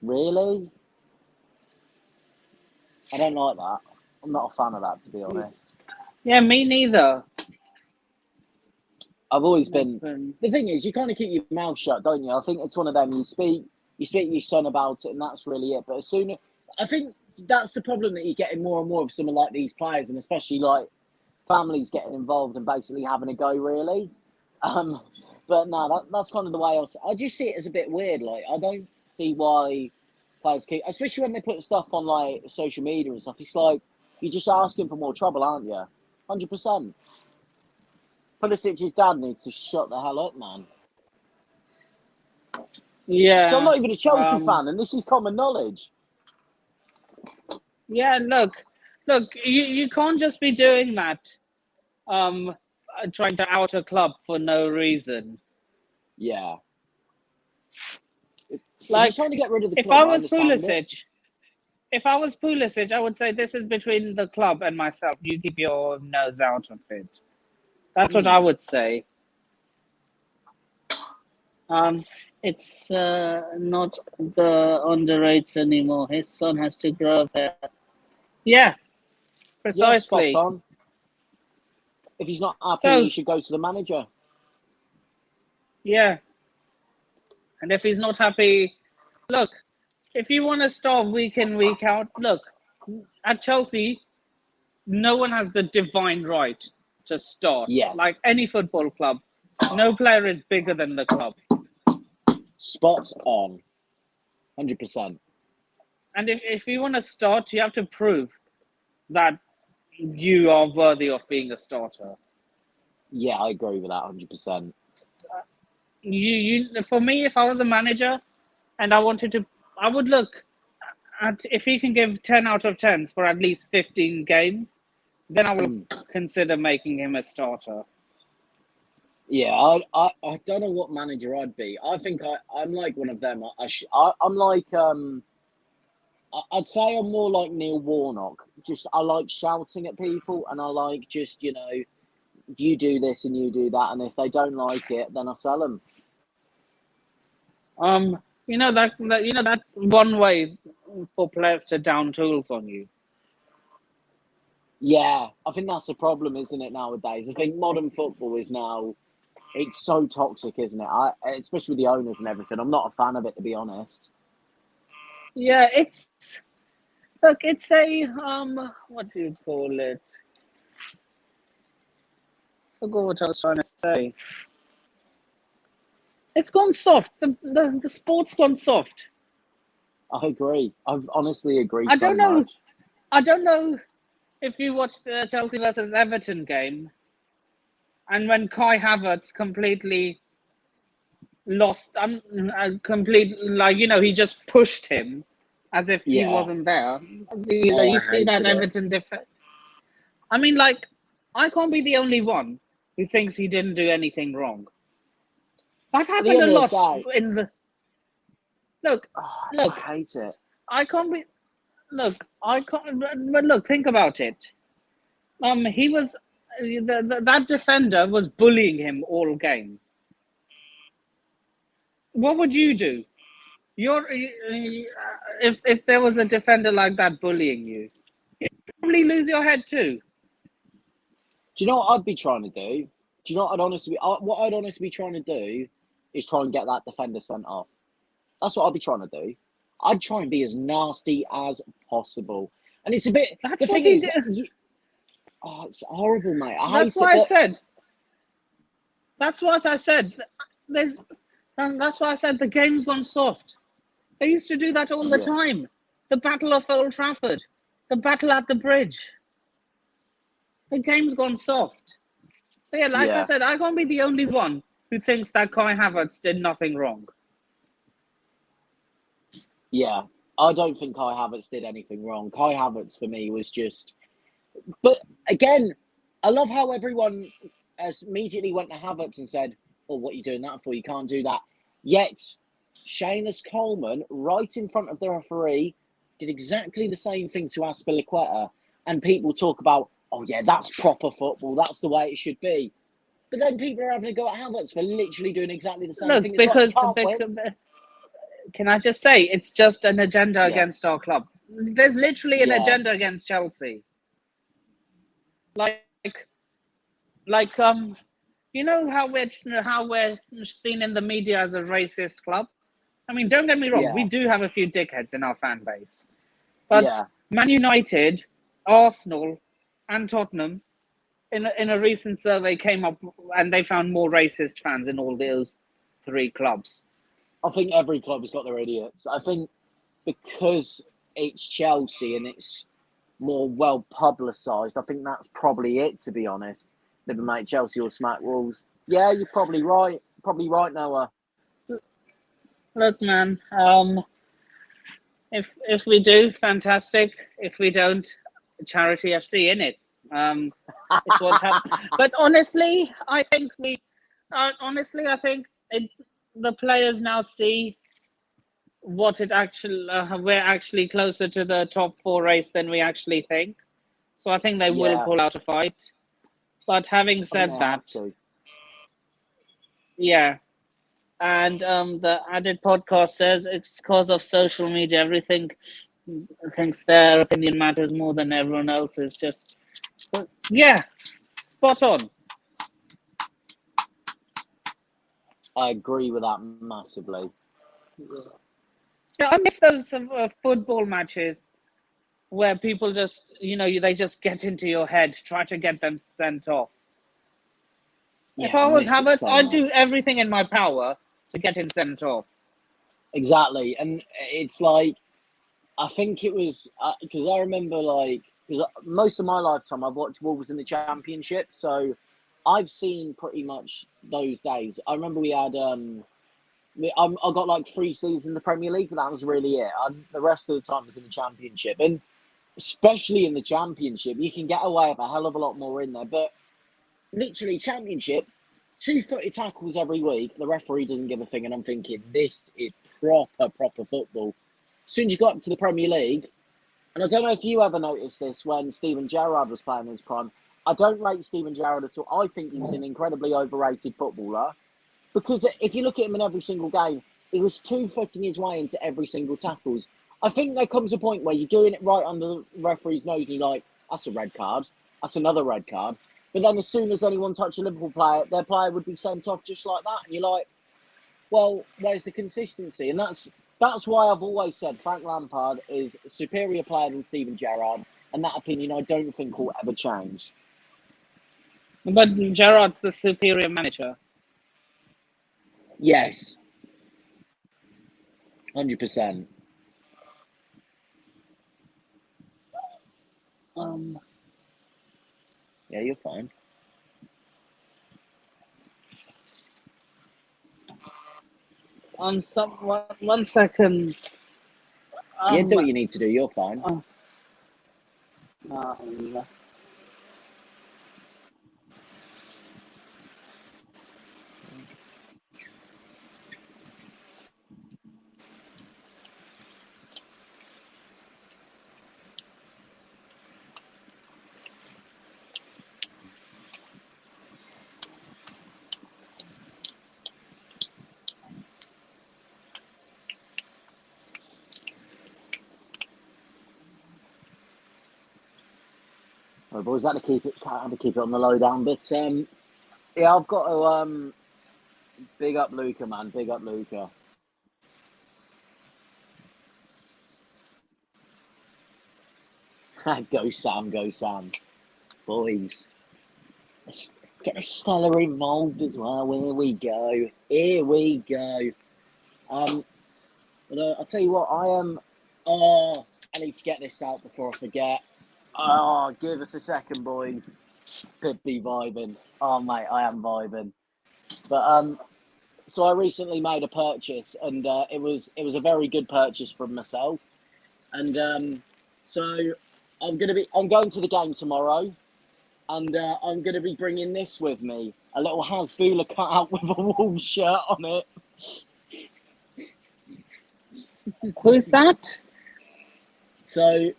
Speaker 2: Really? I don't like that. I'm not a fan of that, to be honest.
Speaker 3: Yeah, me neither.
Speaker 2: I've always been. The thing is, you kind of keep your mouth shut, don't you? I think it's one of them. You speak to your son about it, and that's really it. But as soon as I think that's the problem that you're getting more and more of someone like these players, and especially like families getting involved and basically having a go, really. But no, that's kind of the way I just see it as a bit weird. Like, I don't see why players keep, especially when they put stuff on like social media and stuff. It's like you're just asking for more trouble, aren't you? 100%. Pulisic's dad needs to shut the hell up, man.
Speaker 3: Yeah.
Speaker 2: So I'm not even a Chelsea fan, and this is common knowledge.
Speaker 3: Yeah, look, you can't just be doing that, trying to out a club for no reason.
Speaker 2: Yeah.
Speaker 3: Like,
Speaker 2: trying to get rid of the
Speaker 3: if
Speaker 2: club,
Speaker 3: I was Pulisic, I would say this is between the club and myself. You keep your nose out of it. That's what I would say. It's not the underrates anymore. His son has to grow up there. Yeah, precisely.
Speaker 2: Yeah, spot on. If he's not happy, he should go to the manager.
Speaker 3: Yeah. And if he's not happy, look, if you want to start week in, week out, look, at Chelsea, no one has the divine right
Speaker 1: to start.
Speaker 2: Yes.
Speaker 1: Like any football club, no player is bigger than the club.
Speaker 2: Spot on. 100%.
Speaker 1: And if you want to start, you have to prove that you are worthy of being a starter.
Speaker 2: Yeah, I agree with that 100%.
Speaker 1: For me, if I was a manager and I wanted to, I would look at if he can give 10 out of 10s for at least 15 games, then I will consider making him a starter.
Speaker 2: Yeah, I don't know what manager I'd be. I think I'm like one of them. I'm like I'd say I'm more like Neil Warnock. Just I like shouting at people, and I like just you do this and you do that, and if they don't like it, then I sell them.
Speaker 1: That's one way for players to down tools on you.
Speaker 2: Yeah, I think that's the problem, isn't it, nowadays? I think modern football is now, it's so toxic, isn't it? Especially with the owners and everything. I'm not a fan of it, to be honest.
Speaker 1: Yeah, it's a what do you call it? Forgot what I was trying to say. It's gone soft. The sport's gone soft.
Speaker 2: I agree. I honestly agree.
Speaker 1: I don't know.
Speaker 2: Much.
Speaker 1: I don't know if you watched the Chelsea versus Everton game, and when Kai Havertz completely lost, he just pushed him as if he wasn't there. You see that Everton defense. I mean, I can't be the only one who thinks he didn't do anything wrong. That happened a lot in the. Look.
Speaker 2: I hate it.
Speaker 1: I can't be. Look, I can't. But look, think about it. He was that defender was bullying him all game. What would you do? If there was a defender like that bullying you, you'd probably lose your head too.
Speaker 2: Do you know what I'd be trying to do? Do you know what I'd honestly be trying to do is try and get that defender sent off. That's what I'd be trying to do. I'd try and be as nasty as possible. And it's a bit...
Speaker 1: That's what he did.
Speaker 2: It's horrible, mate.
Speaker 1: That's what I said. That's what I said. That's why I said the game's gone soft. They used to do that all the time. The Battle of Old Trafford. The Battle at the Bridge. The game's gone soft. So I said, I can't be the only one who thinks that Kai Havertz did nothing wrong.
Speaker 2: Yeah, I don't think Kai Havertz did anything wrong. Kai Havertz, for me, was just... But, again, I love how everyone immediately went to Havertz and said, oh, what are you doing that for? You can't do that. Yet, Seamus Coleman, right in front of the referee, did exactly the same thing to Azpilicueta. And people talk about, oh, yeah, that's proper football. That's the way it should be. But then people are having a go at Havertz for literally doing exactly the same thing.
Speaker 1: Can I just say, it's just an agenda against our club. There's literally an agenda against Chelsea. You know how we're seen in the media as a racist club? I mean, don't get me wrong, we do have a few dickheads in our fan base. But Man United, Arsenal, and Tottenham, in a recent survey, came up and they found more racist fans in all those three clubs.
Speaker 2: I think every club has got their idiots. I think because it's Chelsea and it's more well publicised, I think that's probably it, to be honest. Never make Chelsea or smack Wolves. Yeah, you're probably right. Probably right, Noah.
Speaker 1: Look, man, if we do, fantastic. If we don't, Charity FC in it. It's what happened. But honestly, I think the players now see what it actually we're actually closer to the top four race than we actually think. So I think they will pull out a fight. But having said that, and the Added podcast says it's because of social media. Everything thinks their opinion matters more than everyone else's. Spot on.
Speaker 2: I agree with that massively.
Speaker 1: Yeah, I miss those football matches where people just, they just get into your head, try to get them sent off. If
Speaker 2: Yeah,
Speaker 1: I
Speaker 2: I
Speaker 1: was
Speaker 2: miss it
Speaker 1: Havertz,
Speaker 2: so
Speaker 1: I'd do
Speaker 2: much.
Speaker 1: everything in my power to get him sent off.
Speaker 2: Exactly, and it's like I think it was because I remember because most of my lifetime I've watched Wolves in the Championship, so I've seen pretty much those days. I remember we had I got like 3 seasons in the Premier League, but that was really it. The rest of the time was in the Championship, and especially in the Championship, you can get away with a hell of a lot more in there. But literally, Championship, 2-footed tackles every week. The referee doesn't give a thing, and I'm thinking this is proper football. As soon as you got up to the Premier League, and I don't know if you ever noticed this when Steven Gerrard was playing in his prime. I don't rate Steven Gerrard at all. I think he was an incredibly overrated footballer. Because if you look at him in every single game, he was 2-footing his way into every single tackles. I think there comes a point where you're doing it right under the referee's nose and you're like, that's a red card. That's another red card. But then as soon as anyone touched a Liverpool player, their player would be sent off just like that. And you're like, well, where's the consistency? And that's why I've always said Frank Lampard is a superior player than Steven Gerrard. And that opinion I don't think will ever change.
Speaker 1: But Gerrard's the superior manager.
Speaker 2: Yes. 100%. Yeah, you're fine.
Speaker 1: One second.
Speaker 2: Yeah, do what you need to do. You're fine. Oh, boys, had to keep it on the low down. But yeah, I've got to big up Luca, man. Big up Luca. Go Sam, go Sam. Boys. Let's get the Stella involved as well. Here we go. Here we go. But, I'll tell you what, I am. Oh, I need to get this out before I forget. Oh, give us a second, boys. Could be vibing. Oh, mate, I am vibing. But so I recently made a purchase, and it was a very good purchase from myself. And so I'm going to the game tomorrow, and I'm going to be bringing this with me, a little Hasbulla cut out with a Wolves shirt on it.
Speaker 1: Who is that?
Speaker 2: So,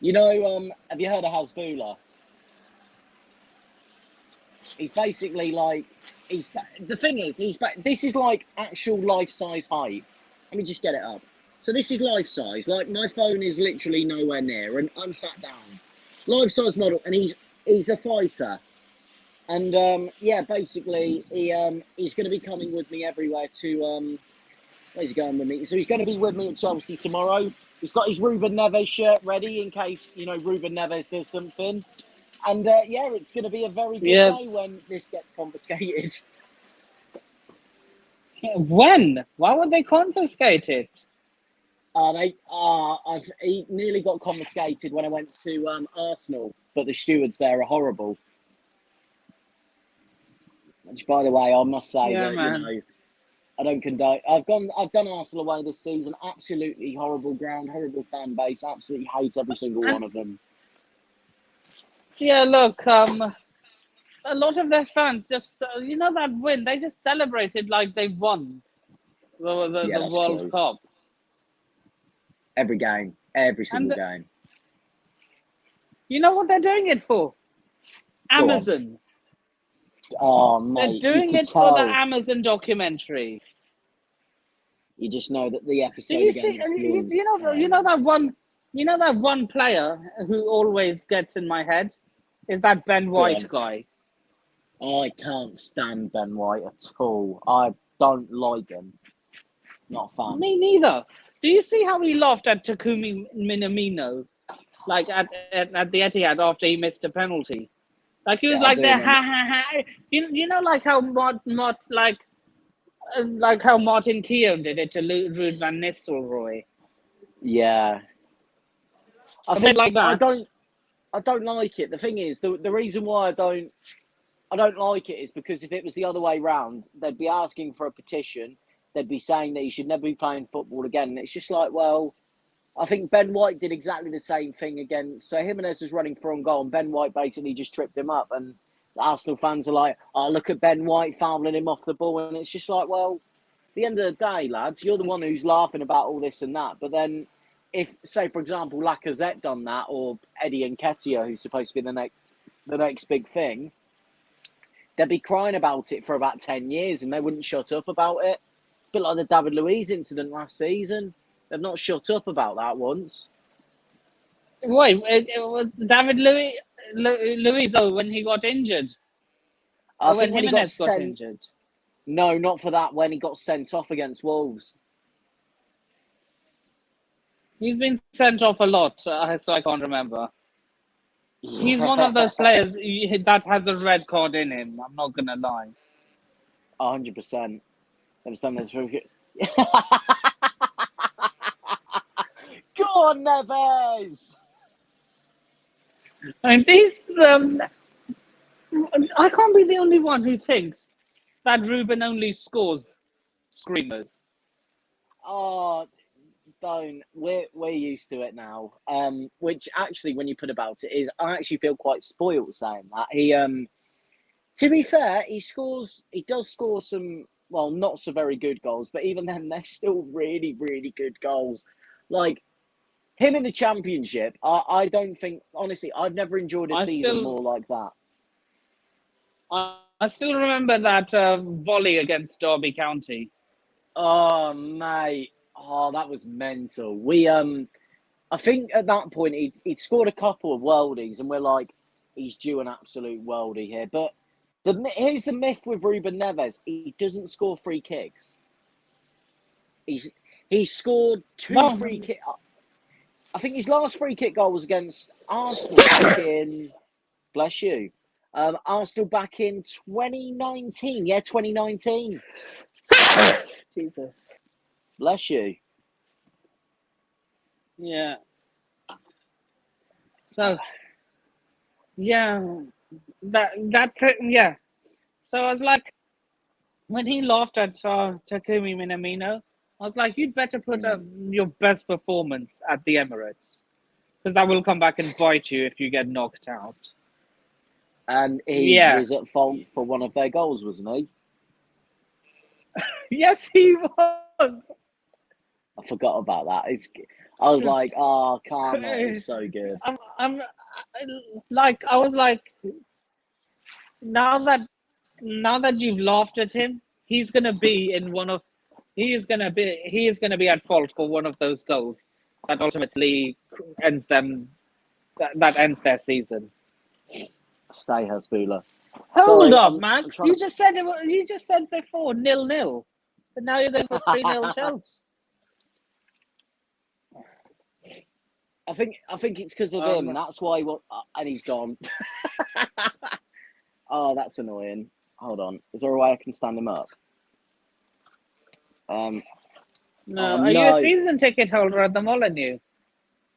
Speaker 2: you know, have you heard of Hasbulla? He's basically like the thing is this is like actual life-size height. Let me just get it up. So this is life-size. Like my phone is literally nowhere near, and I'm sat down. Life-size model, and he's a fighter. And yeah, basically he's going to be coming with me everywhere to where's he going with me? So he's going to be with me at Chelsea tomorrow. He's got his Ruben Neves shirt ready in case, you know, Ruben Neves does something. And yeah, it's going to be a very good day when this gets confiscated.
Speaker 1: When? Why would they confiscate it?
Speaker 2: He nearly got confiscated when I went to Arsenal, but the stewards there are horrible. Which, by the way, I must say that
Speaker 1: man.
Speaker 2: you know, I don't condone. I've done Arsenal away this season. Absolutely horrible ground, horrible fan base. Absolutely hate every single one of them.
Speaker 1: Yeah, look, a lot of their fans just, you know, that win, they just celebrated like they won the World Cup.
Speaker 2: Every game, every single game.
Speaker 1: You know what they're doing it for? Amazon.
Speaker 2: Oh, mate,
Speaker 1: they're doing it for the Amazon documentary.
Speaker 2: You just know that the episode.
Speaker 1: Do you see? You know that one. You know that one player who always gets in my head is that Ben White guy.
Speaker 2: I can't stand Ben White at all. I don't like him. Not a fan.
Speaker 1: Me neither. Do you see how he laughed at Takumi Minamino, like at the Etihad after he missed a penalty? Like he was
Speaker 2: Yeah, I
Speaker 1: like
Speaker 2: do
Speaker 1: there,
Speaker 2: remember.
Speaker 1: ha ha ha. You know, like how like how Martin Keown did it to Ruud van Nistelrooy.
Speaker 2: Yeah, I
Speaker 1: A bit
Speaker 2: think
Speaker 1: like that.
Speaker 2: I don't like it. The thing is, the reason why I don't like it is because if it was the other way round, they'd be asking for a petition. They'd be saying that he should never be playing football again. And it's just like, well, I think Ben White did exactly the same thing against. So Jimenez was running for on goal, and Ben White basically just tripped him up. And the Arsenal fans are like, "Oh, look at Ben White fouling him off the ball," and it's just like, well, at the end of the day, lads, you're the one who's laughing about all this and that. But then, if say for example Lacazette done that, or Eddie Nketiah, who's supposed to be the next big thing, they'd be crying about it for about 10 years, and they wouldn't shut up about it. It's a bit like the David Luiz incident last season. They've not shut up about that once.
Speaker 1: Wait, it was David Luiz when he got injured,
Speaker 2: I
Speaker 1: or when
Speaker 2: think when he got
Speaker 1: Jimenez got
Speaker 2: sent,
Speaker 1: injured.
Speaker 2: no, not for that, when he got sent off against Wolves.
Speaker 1: He's been sent off a lot, so I can't remember. He's one of
Speaker 2: Yeah,
Speaker 1: those players that has a red card in him. I'm not gonna lie.
Speaker 2: 100%. Never done this. Go on, Neves!
Speaker 1: And these, I can't be the only one who thinks that Ruben only scores screamers.
Speaker 2: Oh, don't. We're used to it now. Which actually, when you put about it, is I actually feel quite spoiled saying that. To be fair, he does score some, well, not so very good goals, but even then, they're still really, really good goals. Like, him in the Championship, I don't think, honestly, I've never enjoyed a season more like that.
Speaker 1: I still remember that volley against Derby County.
Speaker 2: Oh, mate. Oh, that was mental. I think at that point, he'd scored a couple of worldies, and we're like, he's due an absolute worldie here. But here's the myth with Ruben Neves: he doesn't score free kicks. He scored two free kick. I think his last free kick goal was against Arsenal back in. Bless you. Arsenal back in 2019. Yeah, 2019.
Speaker 1: Jesus.
Speaker 2: Bless you.
Speaker 1: Yeah. So, yeah, yeah. So I was like, when he laughed at Takumi Minamino, I was like, you'd better put up your best performance at the Emirates, because that will come back and bite you if you get knocked out.
Speaker 2: And he was at fault for one of their goals, wasn't he?
Speaker 1: Yes, he was.
Speaker 2: I forgot about that. I was like, oh, Karma is so good.
Speaker 1: I was like, now that you've laughed at him, he's gonna be at fault for one of those goals that ultimately ends that ends their season.
Speaker 2: Stay, Hasbula.
Speaker 1: Hold up, Max. You just said before 0-0, but now you're going for 3-0 Chelsea.
Speaker 2: I think it's because of him. That's why and he's gone. Oh, that's annoying. Hold on. Is there a way I can stand him up?
Speaker 1: No. Are you a season ticket holder at the Molineux?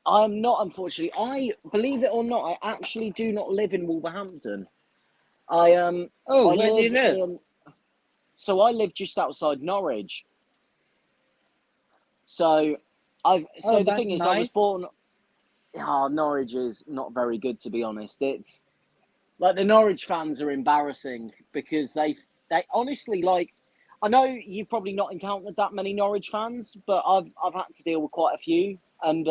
Speaker 2: I'm not, unfortunately. I believe it or not, I actually do not live in Wolverhampton.
Speaker 1: Where do you live?
Speaker 2: So I live just outside Norwich. So the thing is, I was born. Oh, Norwich is not very good, to be honest. It's like the Norwich fans are embarrassing because they honestly, like, I know you've probably not encountered that many Norwich fans, but I've had to deal with quite a few, and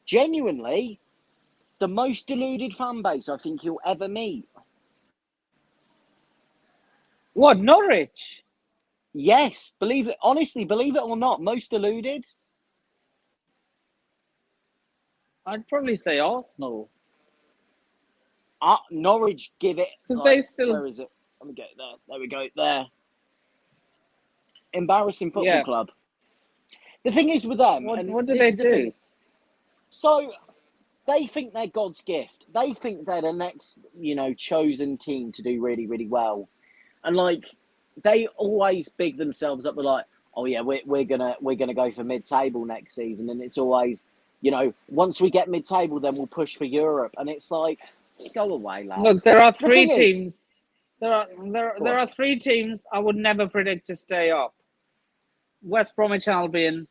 Speaker 2: genuinely, the most deluded fan base I think you'll ever meet.
Speaker 1: What, Norwich?
Speaker 2: Yes, believe it or not, most deluded.
Speaker 1: I'd probably say Arsenal.
Speaker 2: Norwich give it.
Speaker 1: Because they still.
Speaker 2: Where is it? Let me get it there. There we go. There. Embarrassing football club. The thing is with them.
Speaker 1: What do they do?
Speaker 2: So, they think they're God's gift. They think they're the next, chosen team to do really, really well. And like, they always big themselves up with like, oh yeah, we're gonna go for mid-table next season, and it's always, once we get mid-table, then we'll push for Europe, and it's like, go away, lads.
Speaker 3: Look, there are
Speaker 2: The
Speaker 3: three
Speaker 2: thing is-
Speaker 3: teams. There are three teams I would never predict to stay up: West Bromwich Albion,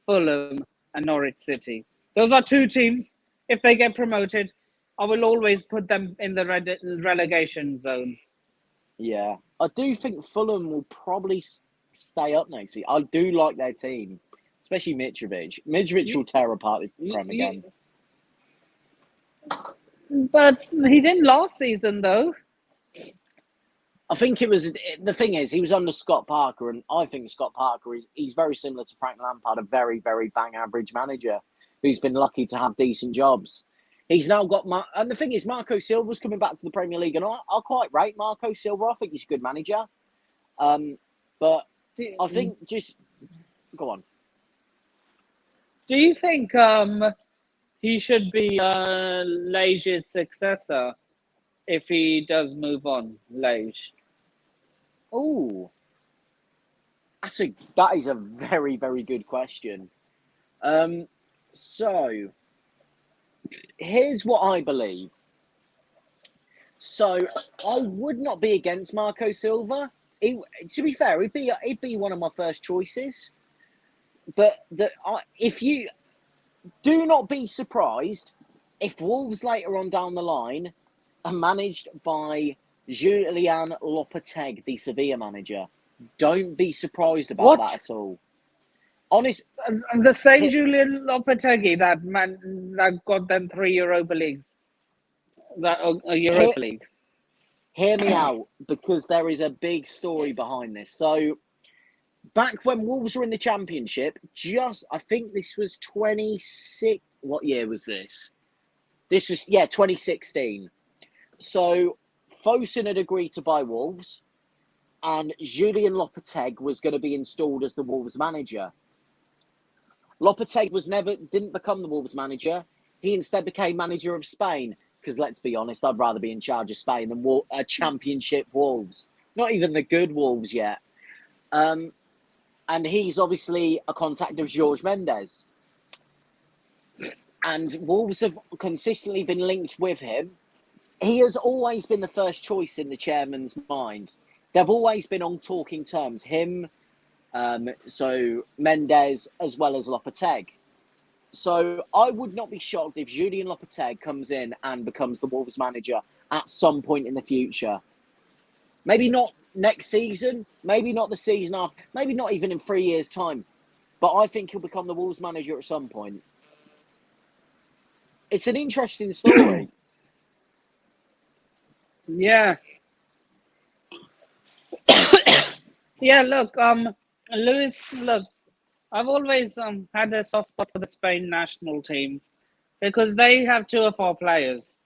Speaker 3: Fulham, and Norwich City. Those are two teams. If they get promoted, I will always put them in the relegation zone.
Speaker 2: Yeah, I do think Fulham will probably stay up next year. I do like their team, especially Mitrovic. Mitrovic will tear apart the Prem again.
Speaker 3: But he didn't last season, though.
Speaker 2: I think it was, the thing is, he was under Scott Parker, and I think Scott Parker he's very similar to Frank Lampard, a very, very bang average manager who's been lucky to have decent jobs. He's now got, and the thing is, Marco Silva's coming back to the Premier League, and I quite rate Marco Silva. I think he's a good manager. But I think go on.
Speaker 3: Do you think he should be Leige's successor if he does move on, Leige?
Speaker 2: Oh, that is a very, very good question. So here's what I believe. So I would not be against Marco Silva. To be fair, it'd be one of my first choices. But if you do not be surprised if Wolves later on down the line are managed by Julian Lopetegui, the Sevilla manager. Don't be surprised about that at all. Honest,
Speaker 3: the same Julian Lopetegui that got them 3 Europa Leagues, a Europa League.
Speaker 2: Hear me out, because there is a big story behind this. So, back when Wolves were in the Championship, I think this was 26. What year was this? This was 2016. So, Fosun had agreed to buy Wolves, and Julian Lopetegui was going to be installed as the Wolves manager. Lopetegui didn't become the Wolves manager. He instead became manager of Spain, because let's be honest, I'd rather be in charge of Spain than a Championship Wolves. Not even the good Wolves yet. And he's obviously a contact of Jorge Mendes. And Wolves have consistently been linked with him. He has always been the first choice in the chairman's mind. They've always been on talking terms. Him, so Mendes, as well as Lopetegui. So I would not be shocked if Julian Lopetegui comes in and becomes the Wolves manager at some point in the future. Maybe not next season, maybe not the season after, maybe not even in 3 years' time. But I think he'll become the Wolves manager at some point. It's an interesting story.
Speaker 3: Yeah. Look, Luis, look, I've always had a soft spot for the Spain national team because they have two of our players,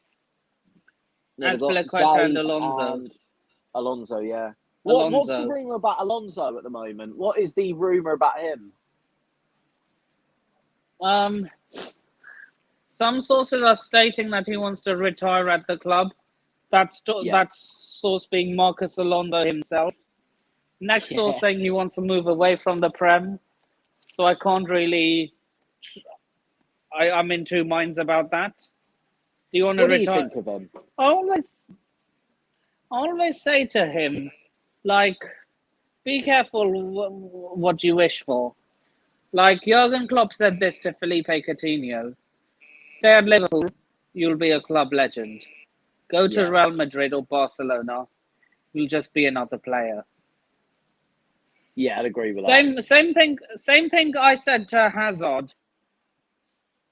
Speaker 3: Azpilicueta and Alonso.
Speaker 2: Alonso, yeah. What's the rumour about Alonso at the moment? What is the rumour about him?
Speaker 3: Some sources are stating that he wants to retire at the club. That's source being Marcus Alonso himself. Next source saying he wants to move away from the Prem. So I can't really. I'm in two minds about that. Do you want to retire?
Speaker 2: What do you think of him?
Speaker 3: I always say to him, like, be careful what you wish for. Like Jurgen Klopp said this to Felipe Coutinho: stay at Liverpool, you'll be a club legend. Go to Real Madrid or Barcelona, you'll just be another player.
Speaker 2: Yeah, I'd agree with that.
Speaker 3: Same thing I said to Hazard.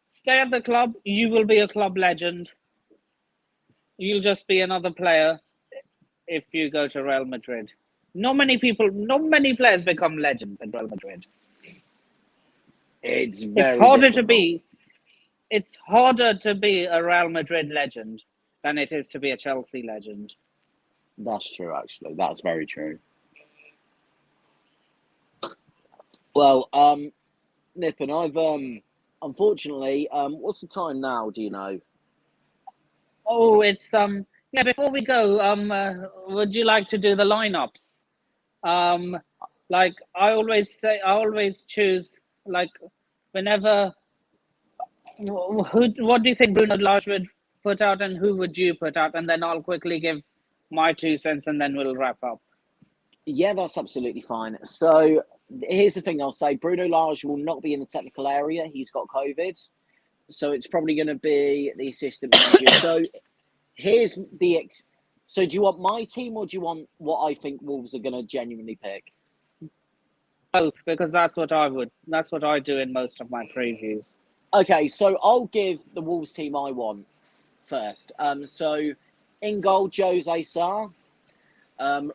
Speaker 3: Stay at the club, you will be a club legend. You'll just be another player if you go to Real Madrid. Not many players become legends at Real Madrid.
Speaker 2: It's
Speaker 3: harder to be a Real Madrid legend than it is to be a Chelsea legend.
Speaker 2: That's true, actually. That's very true. Well, Nippon, unfortunately, what's the time now? Do you know?
Speaker 3: Oh, it's yeah. Before we go, would you like to do the lineups? Um, like I always say, I always choose like whenever. What do you think Bruno Lage would put out, and who would you put out? And then I'll quickly give my 2 cents, and then we'll wrap up.
Speaker 2: Yeah, that's absolutely fine. So here's the thing I'll say. Bruno Lage will not be in the technical area. He's got COVID. So it's probably going to be the assistant manager. So here's the... So do you want my team or do you want what I think Wolves are going to genuinely pick?
Speaker 3: Both, because that's what I do in most of my previews.
Speaker 2: Okay, so I'll give the Wolves team I want first. So in goal, Jose Sarr.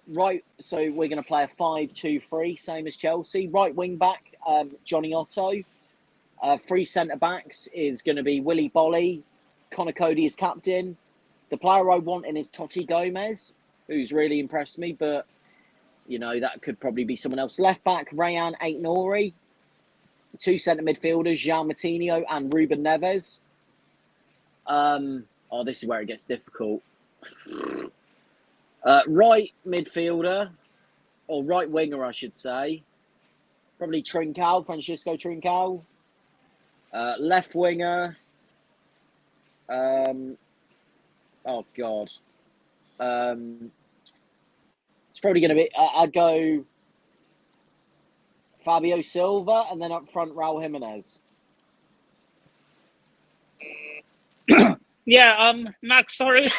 Speaker 2: Right, so we're going to play a 5-2-3, same as Chelsea. Right wing back, Johnny Otto. Three centre backs is going to be Willy Bolly. Connor Cody is captain. The player I want in is Totti Gomez, who's really impressed me, but you know that could probably be someone else. Left back, Rayan Aït-Nouri. Two centre midfielders, Jean Matinho and Ruben Neves. Oh, this is where it gets difficult. Right midfielder, or right winger, I should say. Probably Trincao, Francisco Trincao. Left winger. Oh, God. It's probably going to be... I'd go Fabio Silva, and then up front, Raul Jimenez.
Speaker 3: Yeah, Max, sorry.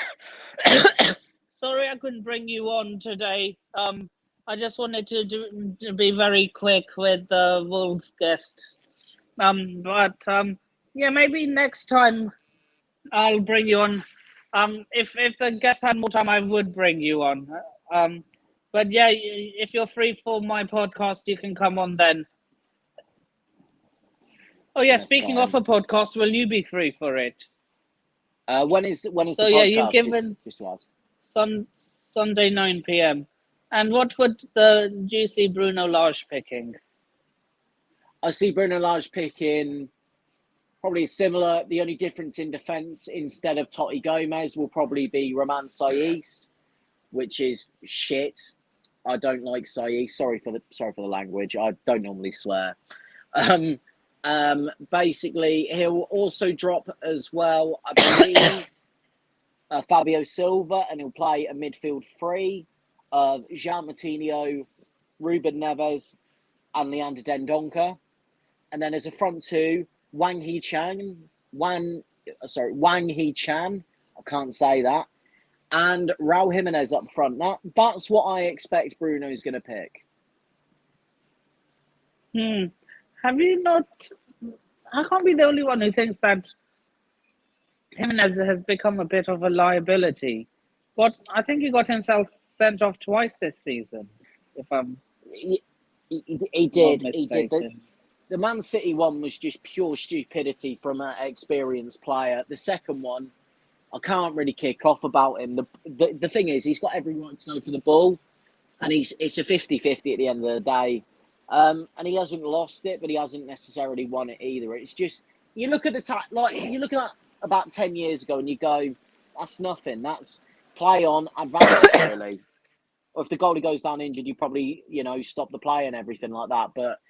Speaker 3: Sorry I couldn't bring you on today. I just wanted to be very quick with the Wolves guest. But yeah, maybe next time I'll bring you on. If the guest had more time, I would bring you on. But yeah, if you're free for my podcast, you can come on then. Oh yeah,
Speaker 2: That's
Speaker 3: speaking
Speaker 2: fine.
Speaker 3: of a podcast, will you be free for it?
Speaker 2: When is
Speaker 3: So
Speaker 2: the
Speaker 3: yeah,
Speaker 2: podcast?
Speaker 3: you've given
Speaker 2: Just to ask.
Speaker 3: Sunday 9 p.m. And what would do you see Bruno Lage picking?
Speaker 2: I see Bruno Lage picking probably similar. The only difference in defence, instead of Totti Gomez, will probably be Roman Saiz, which is shit. I don't like Saiz. Sorry for the language. I don't normally swear. Basically, he'll also drop as well, I believe, Fabio Silva, and he'll play a midfield three of Jean Matinho, Ruben Neves, and Leander Dendoncker. And then as a front two, Wang Hee-chan. I can't say that. And Raul Jimenez up front. Now, that's what I expect Bruno's going to pick.
Speaker 3: Have you not... I can't be the only one who thinks that Jimenez has become a bit of a liability. But I think he got himself sent off twice this season, if I'm
Speaker 2: He did.
Speaker 3: not
Speaker 2: He
Speaker 3: mistaken.
Speaker 2: did. The Man City one was just pure stupidity from an experienced player. The second one, I can't really kick off about him. The thing is, he's got every right to go for the ball, and it's a 50-50 at the end of the day. And he hasn't lost it, but he hasn't necessarily won it either. It's just, you look at you look at about 10 years ago and you go, that's nothing. That's play on, advance really. Or if the goalie goes down injured, you probably, stop the play and everything like that. But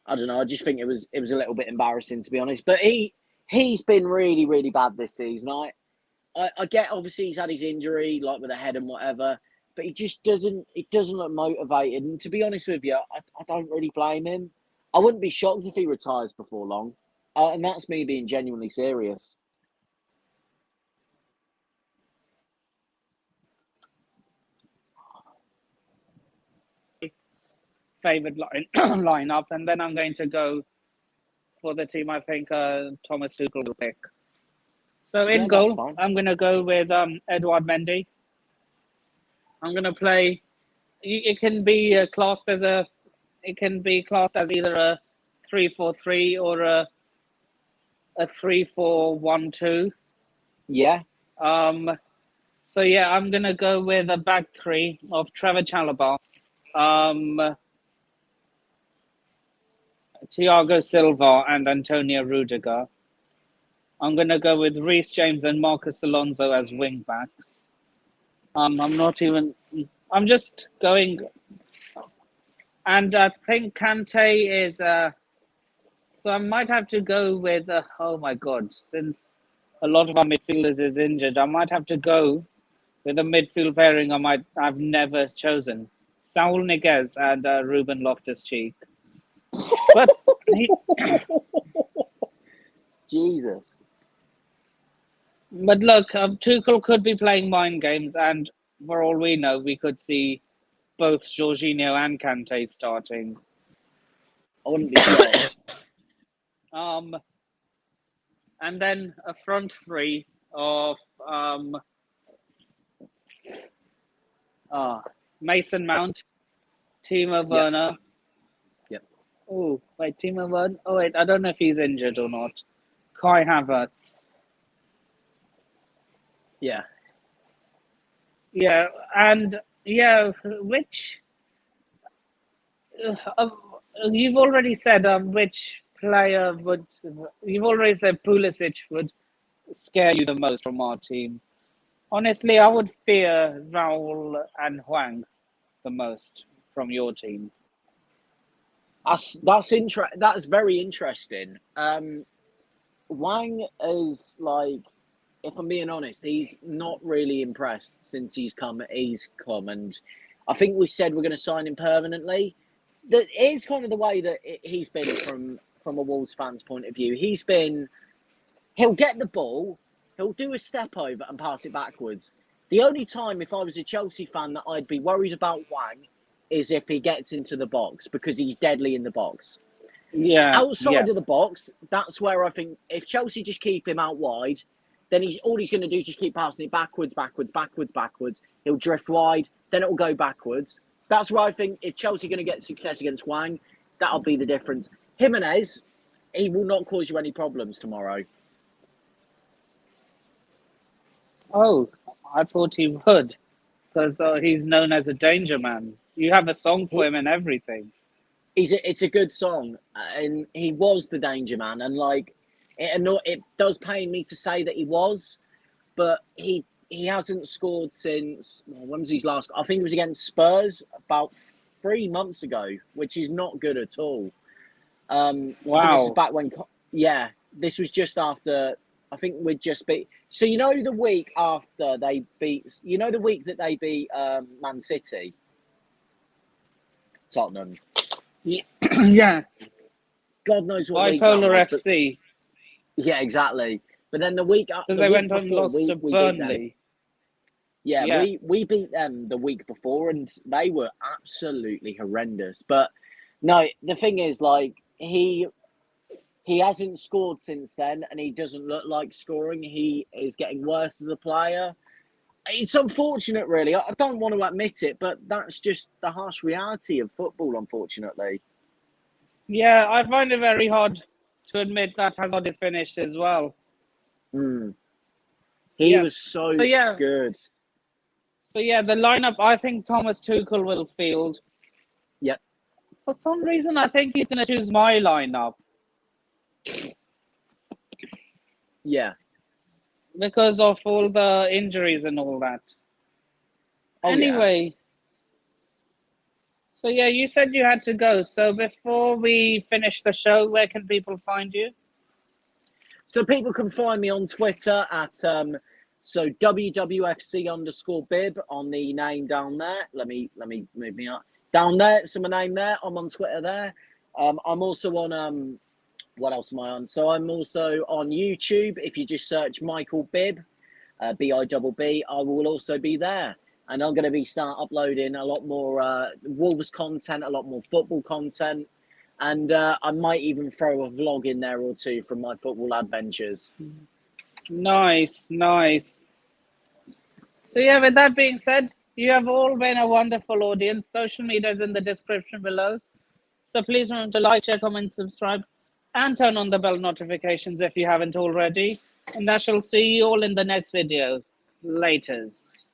Speaker 2: I don't know. I just think it was a little bit embarrassing, to be honest. But he's been really, really bad this season. I get, obviously he's had his injury, like with the head and whatever, but he just doesn't look motivated. And to be honest with you, I don't really blame him. I wouldn't be shocked if he retires before long. And that's me being genuinely serious.
Speaker 3: Favorite lineup, and then I'm going to go for the team I think Thomas Tuchel will pick. So in goal, I'm going to go with Edouard Mendy. I'm going to play. It can be classed as either a 3-4-3 or a 3-4-1-2.
Speaker 2: Yeah.
Speaker 3: So yeah, I'm going to go with a back three of Trevor Chalobah, Thiago Silva and Antonio Rudiger. I'm going to go with Reece James and Marcus Alonso as wing backs. I'm just going, and I think Kante is. So I might have to go with. Oh my God! Since a lot of our midfielders is injured, I might have to go with a midfield pairing I've never chosen: Saul Niguez and Ruben Loftus-Cheek. But
Speaker 2: Jesus.
Speaker 3: But look, Tuchel could be playing mind games, and for all we know, we could see both Jorginho and Kante starting.
Speaker 2: I wouldn't be shocked.
Speaker 3: And then a front three of Mason Mount, Timo Werner.
Speaker 2: Yep.
Speaker 3: Oh, wait, Timo Werner. Oh, wait, I don't know if he's injured or not. Kai Havertz.
Speaker 2: Yeah.
Speaker 3: Yeah, and which you've already said which player would. You've already said Pulisic would scare you the most from our team. Honestly, I would fear Raul and Huang the most from your team.
Speaker 2: That's very interesting. Wang is like, if I'm being honest, he's not really impressed since he's come, and I think we said we're going to sign him permanently. That is kind of the way that he's been from a Wolves fan's point of view. He'll get the ball, he'll do a step over and pass it backwards. The only time, if I was a Chelsea fan, that I'd be worried about Wang is if he gets into the box, because he's deadly in the box.
Speaker 3: Yeah.
Speaker 2: Outside of the box, that's where I think if Chelsea just keep him out wide, then he's going to do just keep passing it backwards. He'll drift wide, then it'll go backwards. That's where I think if Chelsea are going to get success against Wang, that'll be the difference. Jimenez, he will not cause you any problems tomorrow.
Speaker 3: Oh, I thought he would, because he's known as a danger man. You have a song for him and everything.
Speaker 2: It's a good song, and he was the danger man. And like, it does pain me to say that he was, but he hasn't scored since, when was his last? I think it was against Spurs about 3 months ago, which is not good at all.
Speaker 3: Wow.
Speaker 2: I think this is back when, this was just after. I think we'd just beat. So the week after they beat, the week that they beat Man City, Tottenham.
Speaker 3: Yeah.
Speaker 2: God knows what week
Speaker 3: Bipolar
Speaker 2: that was,
Speaker 3: FC.
Speaker 2: Yeah, exactly. But then the week after,
Speaker 3: Because they went on and lost to Burnley.
Speaker 2: Yeah, we beat them the week before, and they were absolutely horrendous. But no, the thing is, like, he hasn't scored since then, and he doesn't look like scoring. He is getting worse as a player. It's unfortunate, really. I don't want to admit it, but that's just the harsh reality of football, unfortunately.
Speaker 3: Yeah, I find it very hard to admit that Hazard is finished as well.
Speaker 2: He was so good.
Speaker 3: So, the lineup, I think Thomas Tuchel will field.
Speaker 2: Yep.
Speaker 3: For some reason, I think he's going to choose my lineup.
Speaker 2: Yeah.
Speaker 3: Because of all the injuries and all that. Anyway. So, you said you had to go. So, before we finish the show, where can people find you?
Speaker 2: So, people can find me on Twitter at WWFC_bib on the name down there. Let me move me up. Down there, it's my name there. I'm on Twitter there. I'm also on what else am I on? So I'm also on YouTube. If you just search Michael Bibb, BIBB, I will also be there. And I'm going to be uploading a lot more Wolves content, a lot more football content. And I might even throw a vlog in there or two from my football adventures.
Speaker 3: Nice. So with that being said, you have all been a wonderful audience. Social media is in the description below. So please remember to like, share, comment, subscribe, and turn on the bell notifications if you haven't already. And I shall see you all in the next video. Laters.